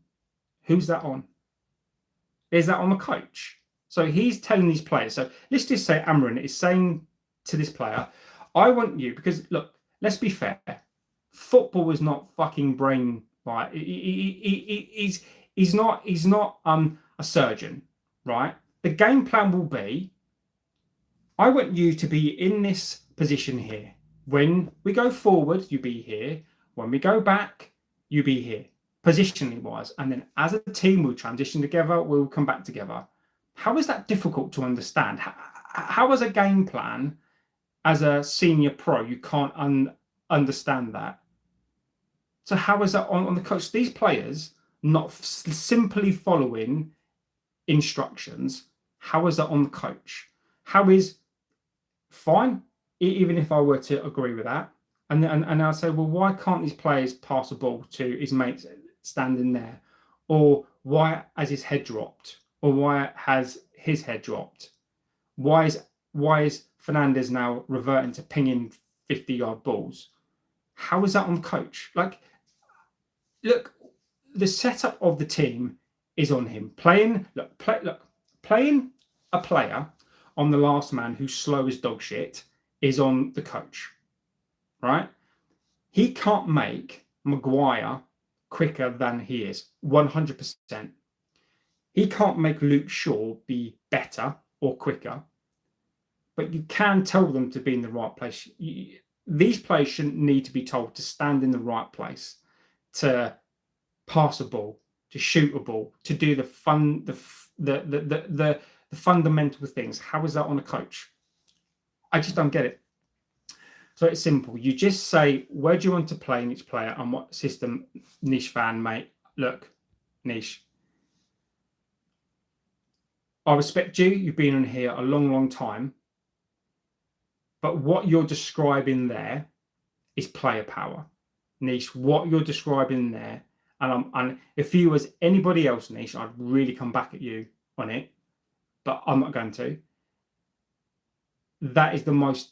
who's that on? Is that on the coach? So he's telling these players. So let's just say Amorin is saying to this player, I want you, because look, let's be fair. Football is not fucking brain, right? He's not a surgeon, right? The game plan will be, I want you to be in this position here. When we go forward, you be here. When we go back, you be here, positionally wise. And then as a team, we'll transition together. We'll come back together. How is that difficult to understand? How as a game plan, as a senior pro, you can't understand that? So how is that on the coach? These players not simply following instructions. How is that on the coach? How is fine, even if I were to agree with that, and I'll say, well, why can't these players pass a ball to his mates standing there, or why has his head dropped, or why has his head dropped? Why is Fernandez now reverting to pinging 50-yard balls? How is that on coach? Like, look, the setup of the team is on him. Playing a player on the last man who's slow as dog shit is on the coach, right? He can't make Maguire quicker than he is, 100%. He can't make Luke Shaw be better or quicker, but you can tell them to be in the right place. These players shouldn't need to be told to stand in the right place, to pass a ball, to shoot a ball, to do the fundamental things. How is that on a coach? I just don't get it. So it's simple. You just say, where do you want to play in each player and what system? Niche fan, mate. Look, niche, I respect you. You've been on here a long, long time. But what you're describing there is player power. Niche, what you're describing there, and if you was anybody else, Niche, I'd really come back at you on it, but I'm not going to. That is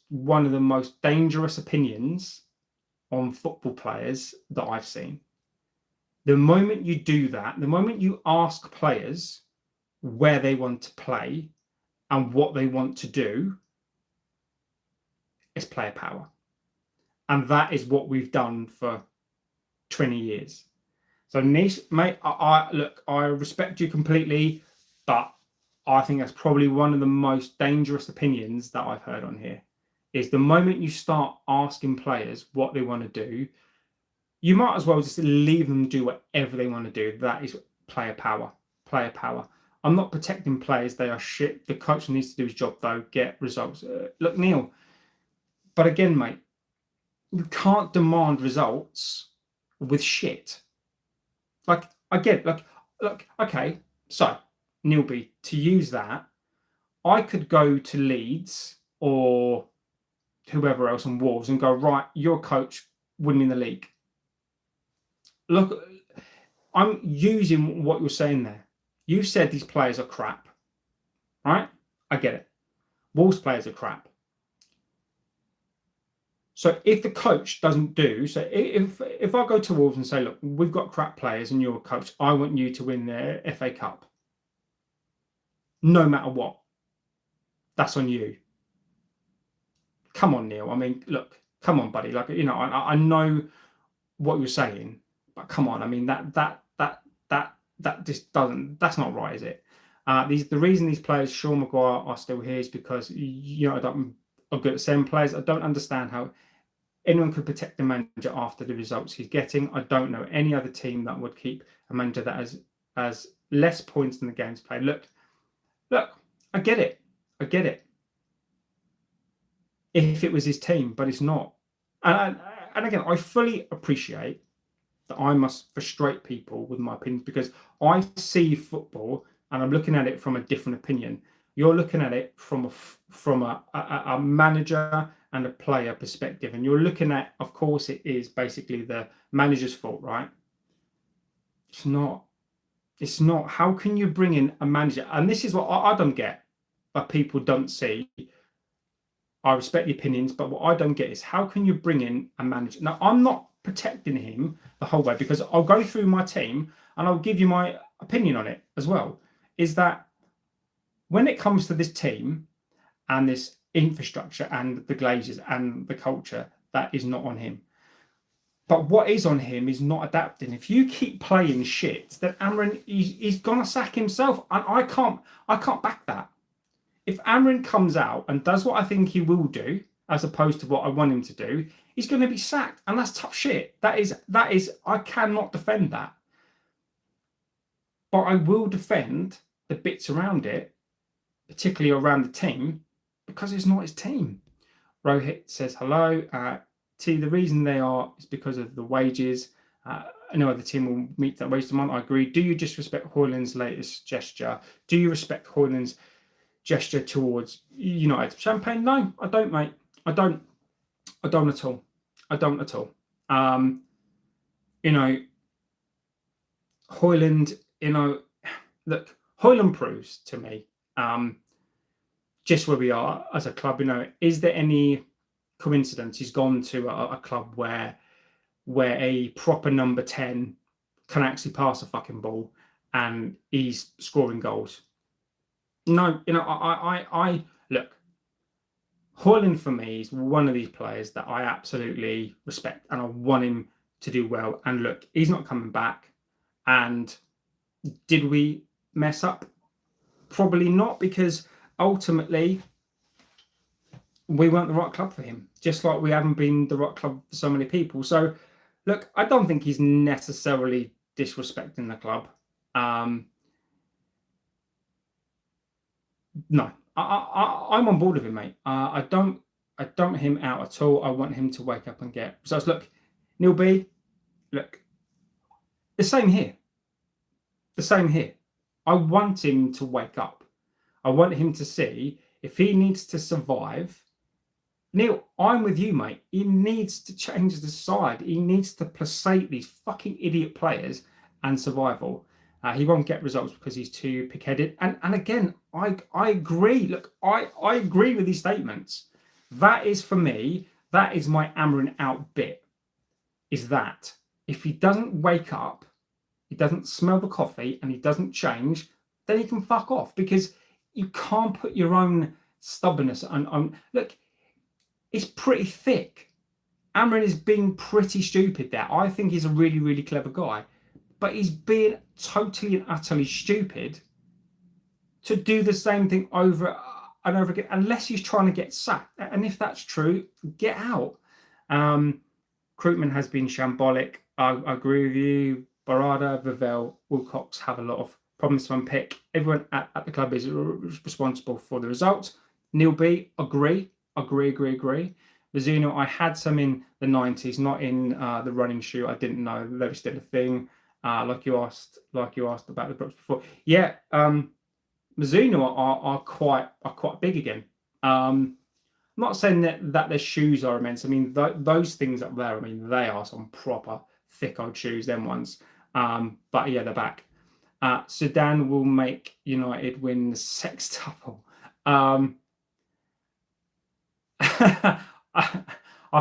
one of the most dangerous opinions on football players that I've seen. The moment you do that, the moment you ask players where they want to play and what they want to do, it's player power. And that is what we've done for 20 years. So, Niche, mate, I respect you completely, but I think that's probably one of the most dangerous opinions that I've heard on here. Is the moment you start asking players what they want to do, you might as well just leave them do whatever they want to do. That is player power. Player power. I'm not protecting players. They are shit. The coach needs to do his job, though, get results. Look, Neil, but again, mate, you can't demand results with shit. Like, I get, look, okay, so, Neil B, to use that, I could go to Leeds or whoever else on Wolves and go, right, you're a coach winning the league. Look, I'm using what you're saying there. You said these players are crap, right? I get it. Wolves players are crap. So if the coach doesn't do, so if I go to Wolves and say, look, we've got crap players and you're a coach, I want you to win the FA Cup. No matter what. That's on you. Come on, Neil. I mean, look, come on, buddy. Like, you know, I know what you're saying, but come on. I mean, that just doesn't, that's not right, is it? The reason these players, Sean Maguire, are still here is because, you know, I'm good at selling players. I don't understand how anyone could protect the manager after the results he's getting. I don't know any other team that would keep a manager that has less points than the games played. Look, I get it. If it was his team, but it's not. And again, I fully appreciate that I must frustrate people with my opinions because I see football and I'm looking at it from a different opinion. You're looking at it from a manager and a player perspective, and you're looking at, of course, it is basically the manager's fault, right? It's not. It's not. How can you bring in a manager? And this is what I don't get, but people don't see. I respect the opinions, but what I don't get is how can you bring in a manager? Now, I'm not protecting him the whole way because I'll go through my team and I'll give you my opinion on it as well. Is that when it comes to this team and this infrastructure and the Glazers and the culture, that is not on him. But what is on him is not adapting. If you keep playing shit, then Amorin, he's gonna sack himself, and I can't back that. If Amorin comes out and does what I think he will do, as opposed to what I want him to do, he's going to be sacked, and that's tough shit. That is. I cannot defend that, but I will defend the bits around it, particularly around the team, because it's not his team. Rohit says hello. The reason they are is because of the wages. No other team will meet that wage demand. I agree. Do you just respect Højlund's latest gesture? Do you respect Højlund's gesture towards United? Champagne? No, I don't, mate. I don't at all. Højlund, look, Højlund proves to me just where we are as a club. Is there any coincidence he's gone to a club where a proper number 10 can actually pass a fucking ball and he's scoring goals? No, I look, Højlund for me is one of these players that I absolutely respect and I want him to do well. And look, he's not coming back. And did we mess up? Probably not, because ultimately we weren't the right club for him, just like we haven't been the right club for so many people. So look, I don't think he's necessarily disrespecting the club. No, I'm on board with him, mate. I don't him out at all. I want him to wake up and get results. Look, Neil B, look, the same here. I want him to wake up. I want him to see if he needs to survive Neil, I'm with you, mate. He needs to change the side. He needs to placate these fucking idiot players and survival. He won't get results because he's too pig-headed. And again, I agree. Look, I agree with these statements. That is, for me, that is my Amorin out bit, is that if he doesn't wake up, he doesn't smell the coffee, and he doesn't change, then he can fuck off, because you can't put your own stubbornness on. Look, it's pretty thick. Amorin is being pretty stupid there. I think he's a really, really clever guy, but he's being totally and utterly stupid to do the same thing over and over again, unless he's trying to get sacked. And if that's true, get out. Recruitment has been shambolic. I agree with you. Barada, Vivell, Wilcox have a lot of problems to unpick. Everyone at the club is responsible for the results. Neil B, agree. Mizuno, I had some in the 90s, not in the running shoe. I didn't know they were still a thing. Like you asked about the Brooks before. Yeah, Mizuno are quite big again. I'm not saying that their shoes are immense. I mean, those things up there, I mean, they are some proper thick old shoes, them ones. But yeah, they're back. Sudan will make United win the sextuple. I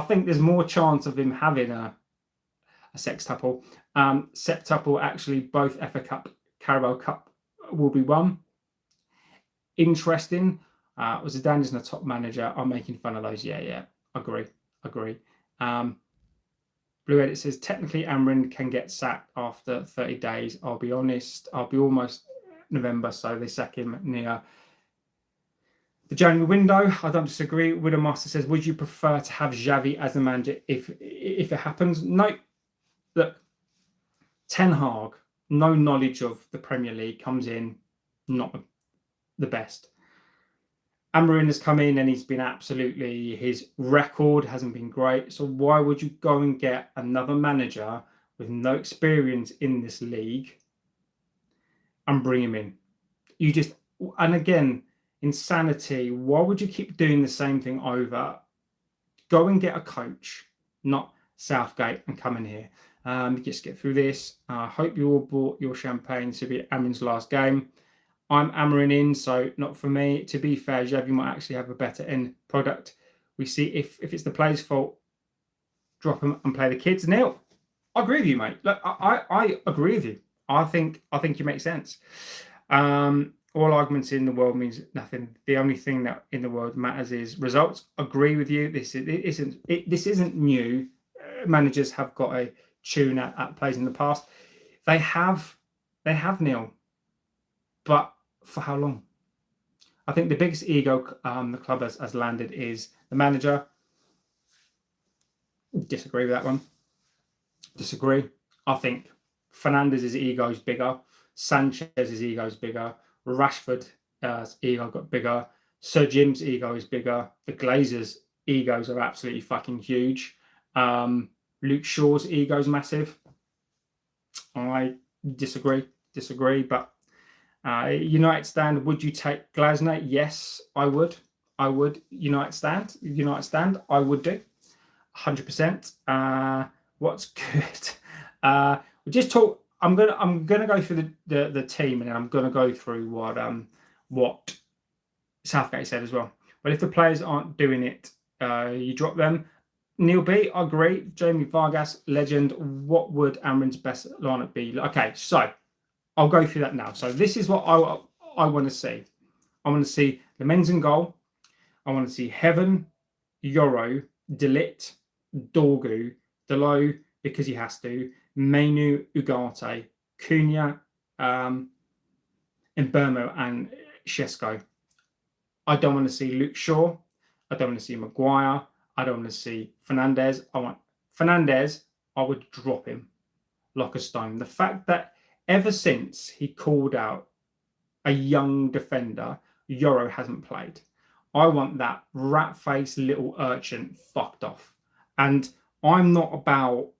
think there's more chance of him having a sextuple. Septuple, actually, both FA Cup, Carabao Cup will be won. Interesting. Zidane isn't a top manager. I'm making fun of those. Yeah. Agree. Blue Edit says, technically Amorin can get sacked after 30 days. I'll be honest. I'll be almost November, so they sack him near the January window. I don't disagree. Widowmaster says, would you prefer to have Xavi as the manager if it happens? No. Look, Ten Hag, no knowledge of the Premier League, comes in, not the best. Amorin has come in and he's been absolutely, his record hasn't been great. So why would you go and get another manager with no experience in this league and bring him in? You just, and again, insanity. Why would you keep doing the same thing over? Go and get a coach, not Southgate, and come in here. Just get through this. I hope you all bought your champagne to be Amorin's last game. I'm Amorin in, so not for me. To be fair, Xavi might actually have a better end product. We see if it's the player's fault, drop him and play the kids. Neil, I agree with you, mate. Look, I agree with you. I think you make sense. All arguments in the world means nothing. The only thing that in the world matters is results. Agree with you. This isn't new. Managers have got a tune at plays in the past. They have Neil, but for how long? I think the biggest ego the club has landed is the manager. Disagree with that one. Disagree. I think Fernandez's ego is bigger. Sanchez's ego is bigger. Rashford's ego got bigger. Sir Jim's ego is bigger. The Glazers' egos are absolutely fucking huge. Luke Shaw's ego is massive. I disagree, but United stand, would you take Glasner? Yes, I would. United stand, I would do. 100%. What's good? We just talk. I'm gonna go through the team, and then I'm gonna go through what Southgate said as well. But if the players aren't doing it, you drop them. Neil B, I agree. Jamie Vargas, legend. What would Amorin's best lineup be? Okay, so I'll go through that now. So this is what I want to see. I want to see the men's in goal. I want to see Heaven, Yoro, Delit, Dorgu, Delo, because he has to, Mainu, Ugarte, Cunha, Mbermo, and Shesko. I don't want to see Luke Shaw. I don't want to see Maguire. I don't want to see Fernandez. I want Fernandez. I would drop him like a stone. The fact that ever since he called out a young defender, Yoro hasn't played. I want that rat-faced little urchin fucked off. And I'm not about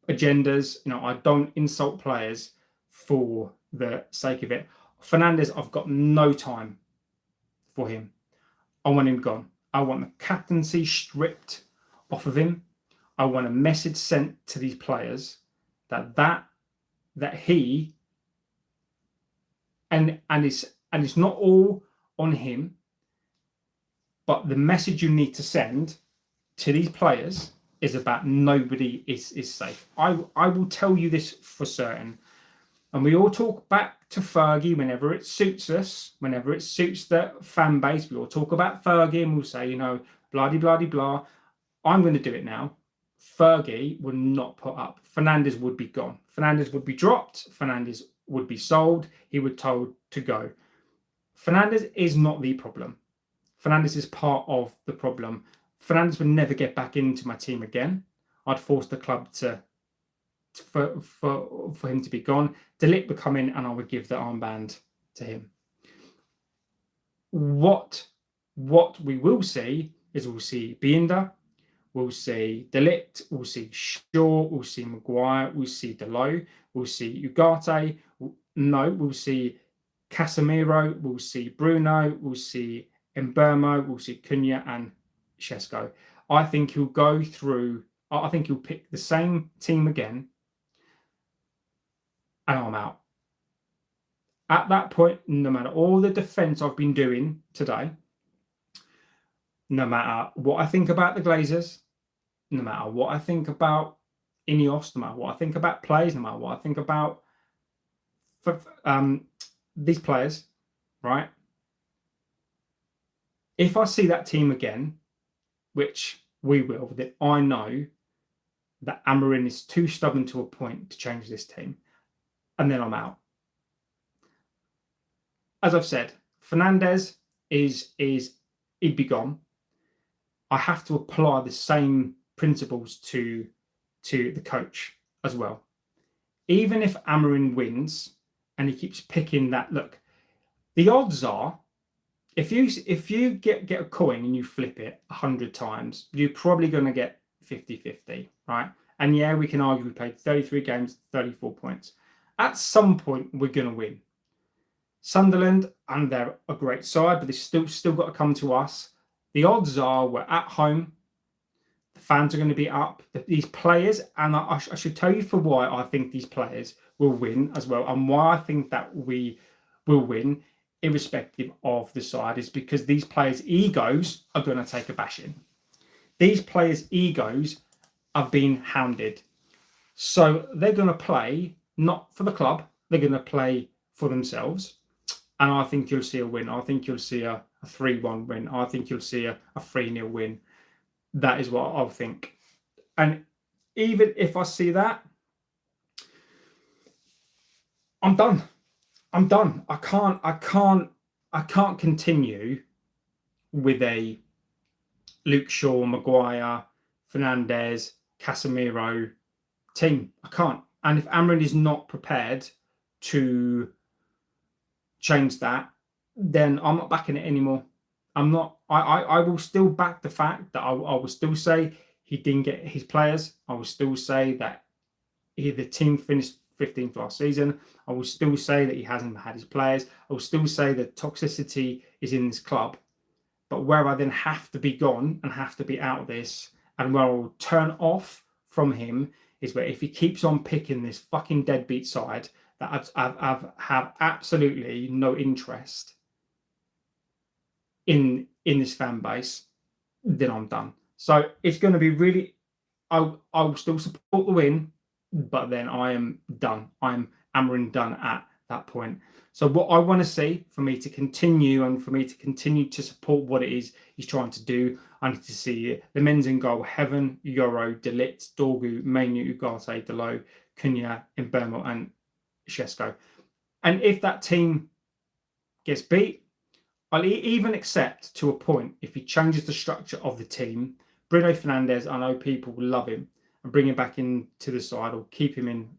agendas. I don't insult players for the sake of it. Fernandez, I've got no time for him. I want him gone. I want the captaincy stripped off of him. I want a message sent to these players that he and it's not all on him, but the message you need to send to these players is about nobody is safe. I will tell you this for certain. And we all talk back to Fergie whenever it suits us, whenever it suits the fan base. We all talk about Fergie and we'll say, blah, blah, blah, blah. I'm going to do it now. Fergie would not put up. Fernandes would be gone. Fernandes would be dropped. Fernandes would be sold. He would told to go. Fernandes is not the problem. Fernandes is part of the problem. Fernandes would never get back into my team again. I'd force the club for him to be gone. De Ligt would come in and I would give the armband to him. What we will see is we'll see Binder, we'll see De Ligt, we'll see Shaw, we'll see Maguire, we'll see Dalot, we'll see Ugarte. We'll see Casemiro, we'll see Bruno, we'll see Mbeumo, we'll see Cunha and Šeško. I think he'll go through. I think he'll pick the same team again, and I'm out. At that point, no matter all the defence I've been doing today, no matter what I think about the Glazers, no matter what I think about Ineos, no matter what I think about plays, no matter what I think about these players, right? If I see that team again, which we will, then I know that Amorin is too stubborn to a point to change this team. And then I'm out. As I've said, Fernandes he'd be gone. I have to apply the same principles to the coach as well. Even if Amorin wins and he keeps picking that, look, the odds are, if you get a coin and you flip it 100 times, you're probably going to get 50-50, right? And yeah, we can argue we played 33 games, 34 points. At some point, we're going to win. Sunderland, and they're a great side, but they've still got to come to us. The odds are we're at home. The fans are going to be up. These players, and I should tell you for why I think these players will win as well, and why I think that we will win, irrespective of the side, is because these players' egos are going to take a bashing. These players' egos have been hounded. So they're going to play not for the club, they're going to play for themselves. And I think you'll see a win. I think you'll see a 3-1 win. I think you'll see a 3-0 win. That is what I think. And even if I see that, I'm done. I'm done. I can't continue with a Luke Shaw, Maguire, Fernandes, Casemiro team. I can't. And if Amorin is not prepared to change that, then I'm not backing it anymore. I'm not. I will still back the fact that I will still say he didn't get his players. I will still say that the team finished 15th last season. I will still say that he hasn't had his players. I will still say that toxicity is in this club. But where I then have to be gone and have to be out of this, and where I will turn off from him, is where if he keeps on picking this fucking deadbeat side that I've have absolutely no interest in this fan base, then I'm done. So it's going to be really, I will still support the win, but then I am done. I'm Amorin done at that point. So what I want to see for me to continue and for me to continue to support what it is he's trying to do, I need to see the men's in goal: Heaven, Yoro, De Ligt, Dorgu, Mainu, Ugarte, Dalot, Cunha, Mbeumo and Šeško. And if that team gets beat, I'll even accept to a point if he changes the structure of the team. Bruno Fernandes, I know people will love him, and bring him back into the side or keep him in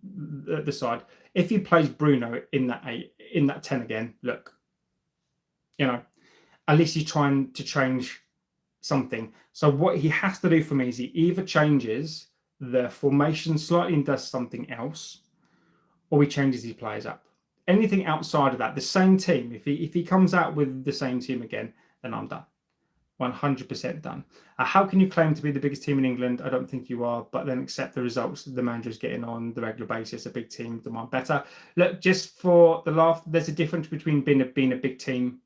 the side. If he plays Bruno in that 10 again, look, at least he's trying to change something. So what he has to do for me is he either changes the formation slightly and does something else, or he changes his players up. Anything outside of that, the same team, if he comes out with the same team again, then I'm done. 100% done. How can you claim to be the biggest team in England? I don't think you are, but then accept the results the manager is getting on the regular basis. A big team demand better. Look, just for the laugh, there's a difference between being a big team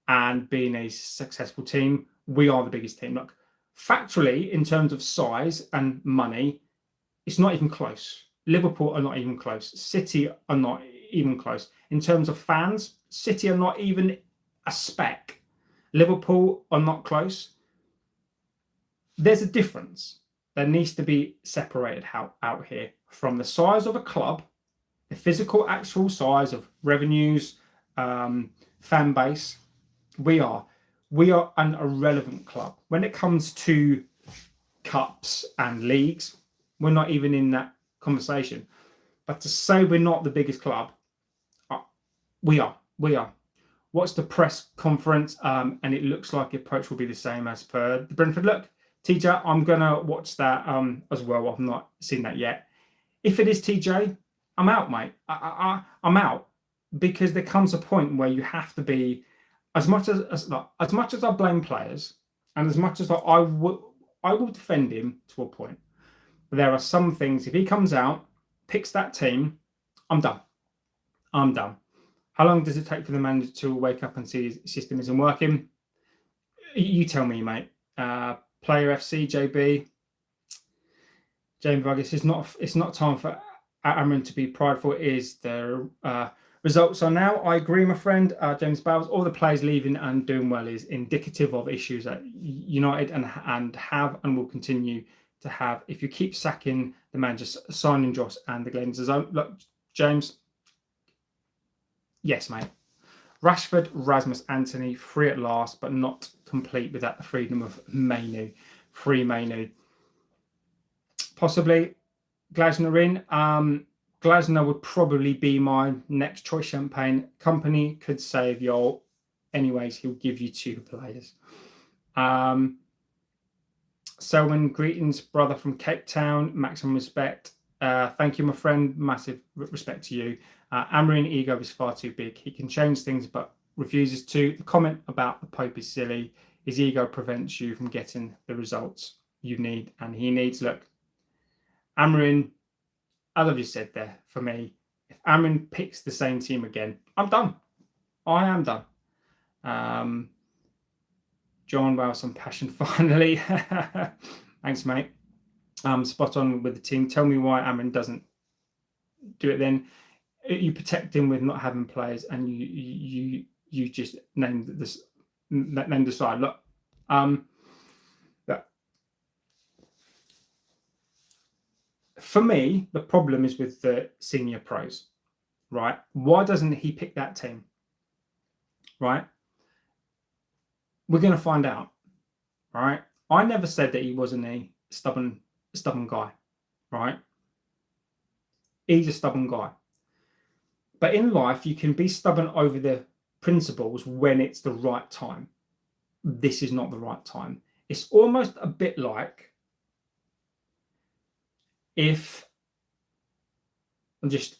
and being a successful team. We are the biggest team. Look, factually, in terms of size and money, it's not even close. Liverpool are not even close. City are not even close. In terms of fans, City are not even a speck. Liverpool are not close. There's a difference that needs to be separated out here from the size of a club, the physical actual size of revenues, fan base. We are an irrelevant club. When it comes to cups and leagues, we're not even in that conversation. But to say we're not the biggest club, we are. What's the press conference? And it looks like the approach will be the same as per the Brentford. Look, TJ, I'm going to watch that as well. I've not seen that yet. If it is TJ, I'm out, mate. I'm out, because there comes a point where you have to be, as much as I blame players, and as much as I will defend him to a point. But there are some things, if he comes out, picks that team, I'm done. How long does it take for the manager to wake up and see his system isn't working? You tell me, mate. Player FC, JB, James Vargas, it's not time for Amorin to be prideful. It is the results are now. I agree, my friend. James Bowles, all the players leaving and doing well is indicative of issues that United and have and will continue to have. If you keep sacking the manager, signing Joss and the Glazers, look, James. Yes, mate. Rashford, Rasmus, Anthony, free at last, but not complete without the freedom of Mainu. Free Mainu. Possibly Glasner in. Glasner would probably be my next choice. Champagne company could save y'all. Anyways, he'll give you 2 players. Selwyn, greetings, brother from Cape Town. Maximum respect. Thank you, my friend. Massive respect to you. Amorin ego is far too big. He can change things, but refuses to. The comment about the Pope is silly. His ego prevents you from getting the results you need, and he needs. Look, Amorin, as I've just said there, for me, if Amorin picks the same team again, I'm done. I am done. John, wow, some passion finally. Thanks, mate. Spot on with the team. Tell me why Amorin doesn't do it then. You protect him with not having players, and you just name the side. Look, for me, the problem is with the senior pros, right? Why doesn't he pick that team? Right? We're going to find out, right? I never said that he wasn't a stubborn guy, right? He's a stubborn guy. But in life, you can be stubborn over the principles when it's the right time. This is not the right time. It's almost a bit like if I'm just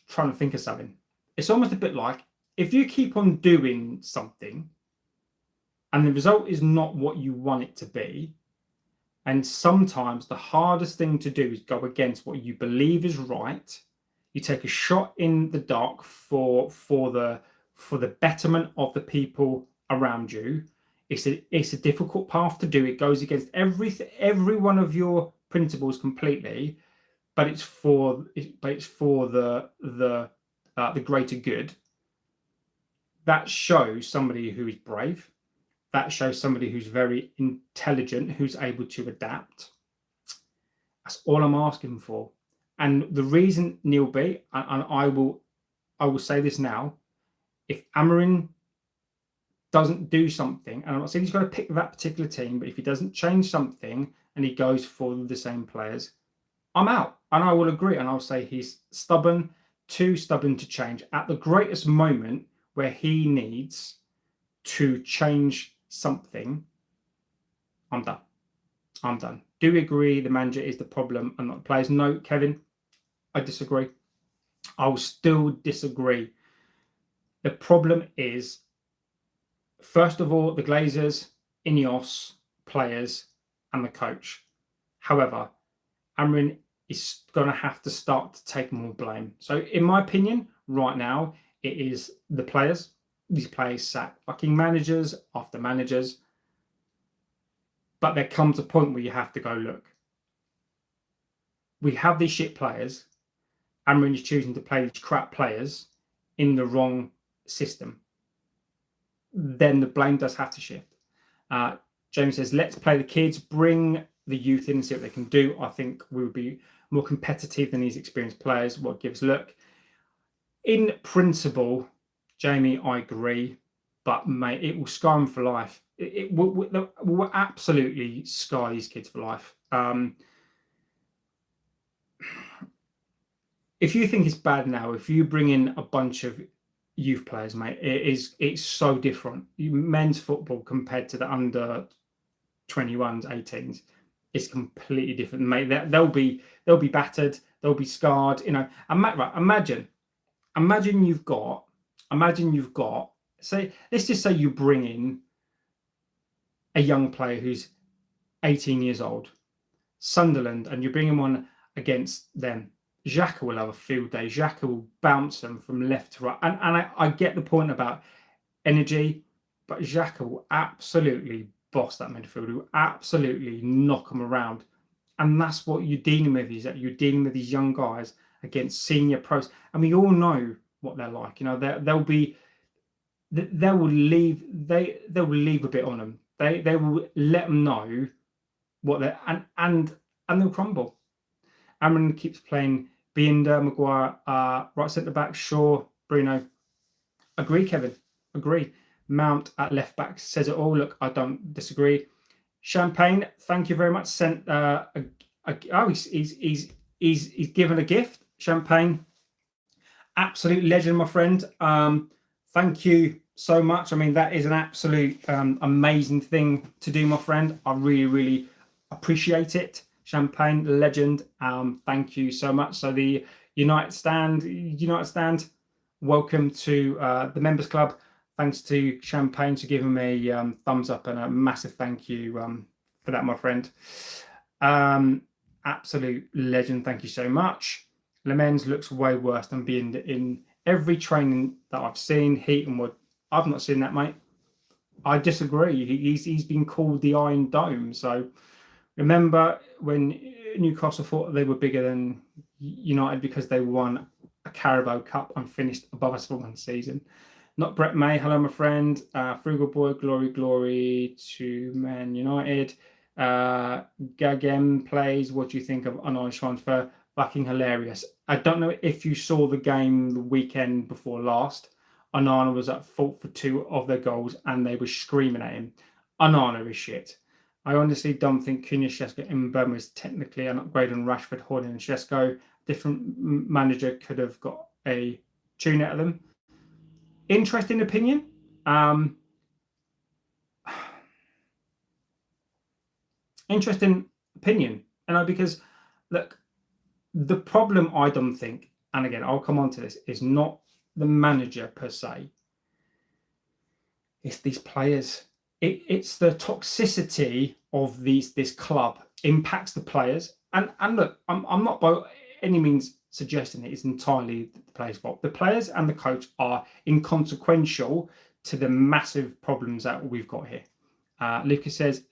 trying to think of something. It's almost a bit like if you keep on doing something and the result is not what you want it to be, and sometimes the hardest thing to do is go against what you believe is right. You take a shot in the dark for the betterment of the people around you. It's a difficult path to do. It goes against every one of your principles completely, but it's for the greater good. That shows somebody who is brave. That shows somebody who's very intelligent, who's able to adapt. That's all I'm asking for. And the reason, Neil B, and I will say this now, if Amorin doesn't do something, and I'm not saying he's got to pick that particular team, but if he doesn't change something and he goes for the same players, I'm out. And I will agree, and I'll say he's stubborn, too stubborn to change. At the greatest moment where he needs to change something, I'm done. Do we agree the manager is the problem and not the players? No, Kevin, I disagree. I will still disagree. The problem is First of all, the Glazers, Ineos, players, and the coach. However, Amorin is going to have to start to take more blame. So, in my opinion, right now, it is the players. These players sack fucking managers after managers. But there comes a point where you have to go, look, we have these shit players. Amorin is choosing to play these crap players in the wrong system. Then the blame does have to shift. James says, let's play the kids, bring the youth in and see what they can do. I think we would be more competitive than these experienced players. What gives look? In principle, Jamie, I agree, but mate, it will scar them for life. It will absolutely scar these kids for life. If you think it's bad now, if you bring in a bunch of youth players, mate, it's so different. Men's football compared to the under 21s, 18s, is completely different, mate. They'll be battered, they'll be scarred. You know, imagine you've got. Say, let's just say you bring in a young player who's 18 years old, Sunderland, and you bring him on against them. Xhaka will have a field day. Xhaka will bounce them from left to right. And I get the point about energy, but Xhaka will absolutely boss that midfield. Will absolutely knock them around. And that's what you're dealing with, is that you're dealing with these young guys against senior pros. And we all know what they're like. You know, they will leave a bit on them. They will let them know what they're, and they'll crumble. Amorin keeps playing Binder, Maguire, right centre back, Shaw, Bruno. Agree, Kevin. Agree. Mount at left back says it all. Look, I don't disagree. Champagne, thank you very much. Sent he's given a gift. Champagne, absolute legend, my friend. Thank you so much. I mean, that is an absolute amazing thing to do, my friend. I really, really appreciate it. Champagne, legend. Thank you so much. So the United Stand, welcome to the Members Club. Thanks to Champagne to give him a thumbs up and a massive thank you for that, my friend. Absolute legend. Thank you so much. Lemens looks way worse than being in every training that I've seen. Heat and Wood. I've not seen that, mate. I disagree. He's been called the Iron Dome. So remember when Newcastle thought they were bigger than United because they won a Carabao Cup and finished above us for one season. Not Brett May. Hello, my friend. Frugal Boy. Glory to Man United. Gagem plays. What do you think of an Irish transfer? Fucking hilarious. I don't know if you saw the game the weekend before last. Onana was at fault for 2 of their goals and they were screaming at him. Onana is shit. I honestly don't think Cunha, Šeško, and Mbeumo is technically an upgrade on Rashford, Holding, and Šeško. Different manager could have got a tune out of them. Interesting opinion. Interesting opinion. Because look, the problem I don't think, and again, I'll come on to this, is not the manager per se. It's these players. It's the toxicity of this club impacts the players. And look, I'm not by any means suggesting it is entirely the players' fault. The players and the coach are inconsequential to the massive problems that we've got here. Lucas says,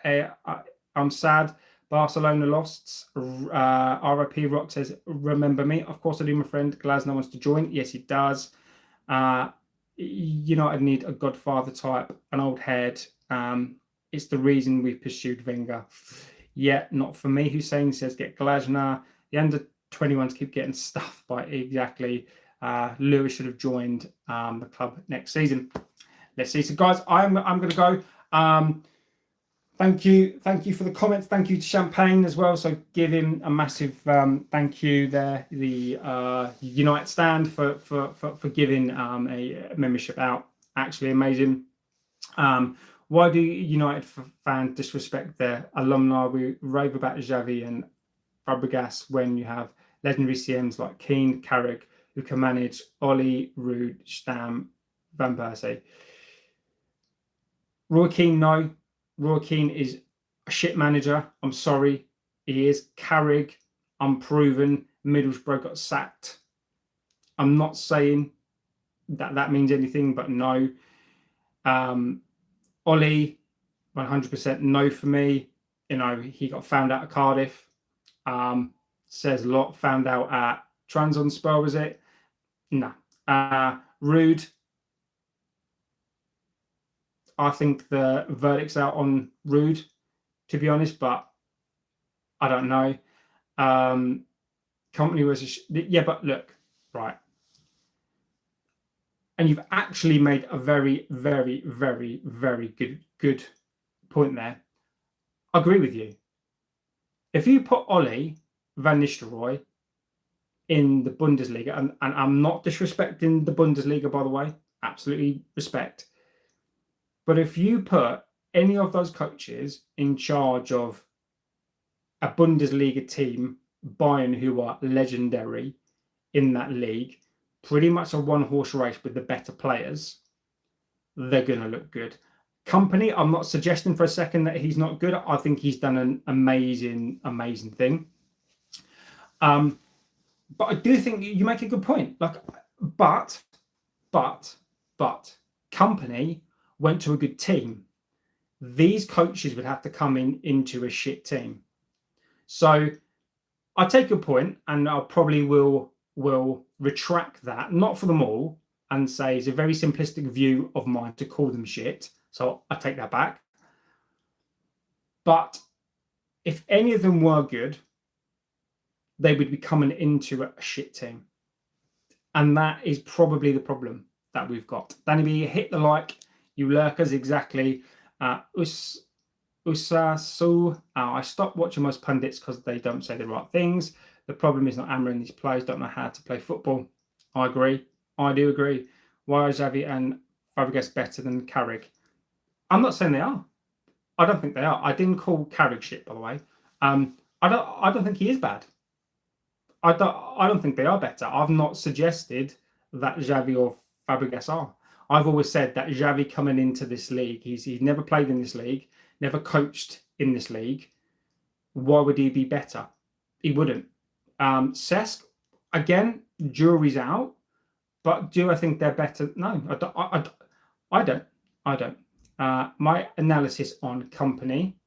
I'm sad. Barcelona lost. RIP Rock says, remember me. Of course I do, my friend. Glasner wants to join. Yes, he does. United need a godfather type, an old head. It's the reason we pursued Wenger. Yeah, not for me. Hussein says, get Glasner. The under-21s keep getting stuffed by exactly. Lewis should have joined the club next season. Let's see. So, guys, I'm going to go. Thank you for the comments. Thank you to Champagne as well. So give him a massive thank you there. The United Stand for giving a membership out. Actually amazing. Why do United fans disrespect their alumni? We rave about Xavi and Fabregas when you have legendary CMs like Keane, Carrick, who can manage Ollie, Rude, Stam, Van Persie. Roy Keane, no. Roy Keane is a shit manager. I'm sorry. He is. Carrick, unproven. Middlesbrough got sacked. I'm not saying that means anything, but no. Ollie, 100% no for me. He got found out at Cardiff. Says a lot. Found out at Trabzonspor, was it? No. Rude. I think the verdict's out on Rude, to be honest, but I don't know. Company was but look, right. And you've actually made a very, very, very, very good point there. I agree with you. If you put Ollie Van Nistelrooy in the Bundesliga, and I'm not disrespecting the Bundesliga, by the way, absolutely respect. But if you put any of those coaches in charge of a Bundesliga team, Bayern, who are legendary in that league, pretty much a one-horse race with the better players, they're going to look good. Company, I'm not suggesting for a second that he's not good. I think he's done an amazing, amazing thing. But I do think you make a good point. But Company went to a good team. These coaches would have to come into a shit team. So I take your point, and I probably will retract that, not for them all, and say it's a very simplistic view of mine to call them shit. So I take that back. But if any of them were good, they would be coming into a shit team. And that is probably the problem that we've got. Danny B, hit the like, you lurkers, exactly. I stopped watching most pundits because they don't say the right things. The problem is not Amorin. These players don't know how to play football. I agree. I do agree. Why are Xavi and Fabregas better than Carrick? I'm not saying they are. I don't think they are. I didn't call Carrick shit, by the way. I don't think he is bad. I don't think they are better. I've not suggested that Xavi or Fabregas are. I've always said that Xavi coming into this league, he's never played in this league, never coached in this league. Why would he be better? He wouldn't. Cesc, again, jury's out. But do I think they're better? No, I don't. My analysis on Company,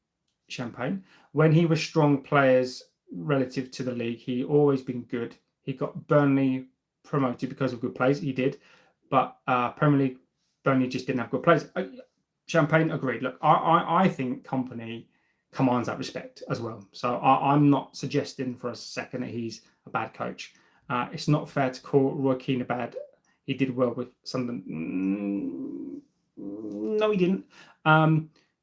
Champagne, when he was strong players relative to the league, he always been good. He got Burnley promoted because of good plays. He did. But Premier League, Burnley just didn't have good players. Champagne, agreed. Look, I think Company commands that respect as well. So I'm not suggesting for a second that he's a bad coach. It's not fair to call Roy Keane a bad. He did well with Sunderland. No, he didn't.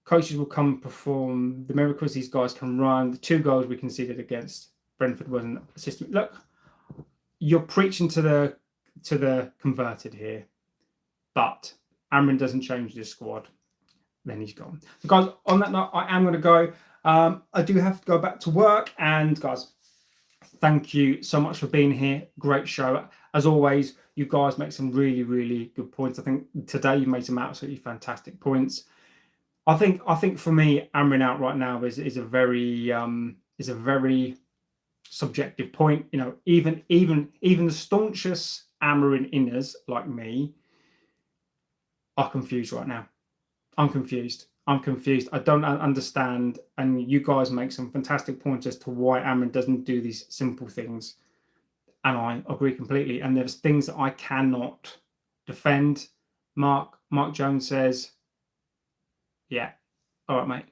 Coaches will come perform the miracles. These guys can run. The 2 goals we conceded against Brentford wasn't a system. Look, you're preaching to the converted here, but Amorin doesn't change this squad, then he's gone. So guys, on that note, I am going to go. I do have to go back to work, and guys, thank you so much for being here. Great show. As always, you guys make some really, really good points. I think today you made some absolutely fantastic points. I think for me, Amorin out right now is a very subjective point. Even the staunchest Amorin inners like me are confused right now. I'm confused. I don't understand. And you guys make some fantastic points as to why Amorin doesn't do these simple things. And I agree completely. And there's things that I cannot defend. Mark Jones says, yeah, all right, mate.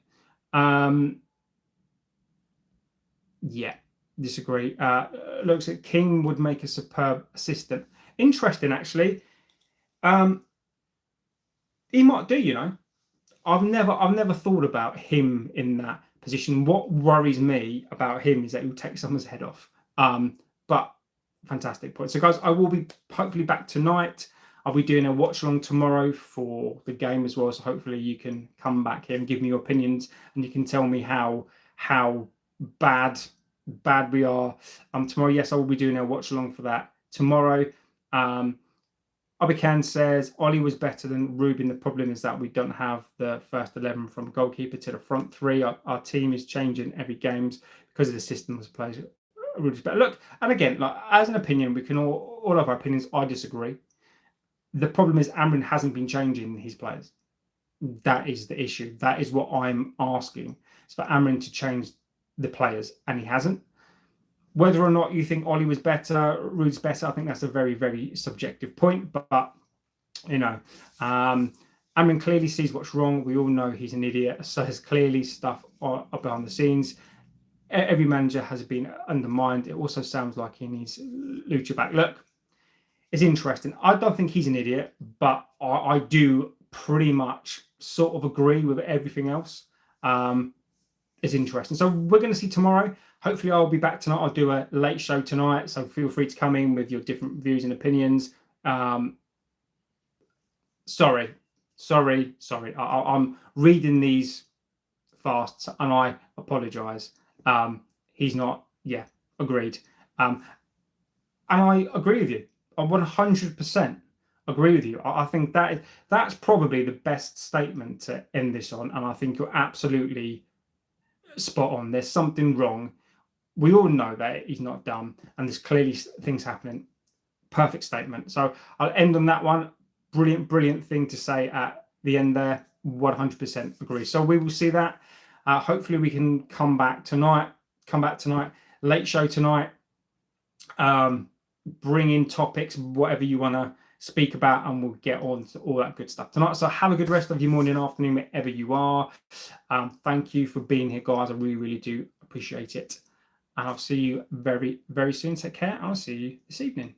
Yeah, disagree. Looks like King would make a superb assistant. Interesting, actually. He might do, I've never thought about him in that position. What worries me about him is that he'll take someone's head off. But fantastic point. So guys, I will be hopefully back tonight. I'll be doing a watch along tomorrow for the game as well. So hopefully you can come back here and give me your opinions, and you can tell me how bad we are tomorrow. Yes, I will be doing a watch along for that tomorrow. Abikan says Ollie was better than Ruben. The problem is that we don't have the first 11 from goalkeeper to the front three. Our team is changing every game because of the system that plays. Ruben's better. Look, and again, like as an opinion, we can all have our opinions. I disagree. The problem is Amorin hasn't been changing his players. That is the issue. That is what I'm asking. It's for Amorin to change the players, and he hasn't. Whether or not you think Ollie was better, Rude's better, I think that's a very, very subjective point. But you know, Amorin clearly sees what's wrong. We all know he's an idiot. So there's clearly stuff behind the scenes. Every manager has been undermined. It also sounds like he needs Lucha back. Look, it's interesting. I don't think he's an idiot, but I do pretty much sort of agree with everything else. It's interesting. So we're going to see tomorrow. Hopefully I'll be back tonight. I'll do a late show tonight, so feel free to come in with your different views and opinions. Sorry. I'm reading these fast, and I apologise. He's not. Yeah, agreed. And I agree with you. I 100% agree with you. I think that's probably the best statement to end this on, and I think you're absolutely spot on. There's something wrong. We all know that he's not done, and there's clearly things happening. Perfect statement. So I'll end on that one. Brilliant thing to say at the end there. 100% agree. So we will see that. Hopefully we can come back tonight. Late show tonight. Bring in topics, whatever you want to speak about, and we'll get on to all that good stuff tonight. So have a good rest of your morning, afternoon, wherever you are. Thank you for being here, guys. I really do appreciate it. And I'll see you very, very soon. Take care. I'll see you this evening.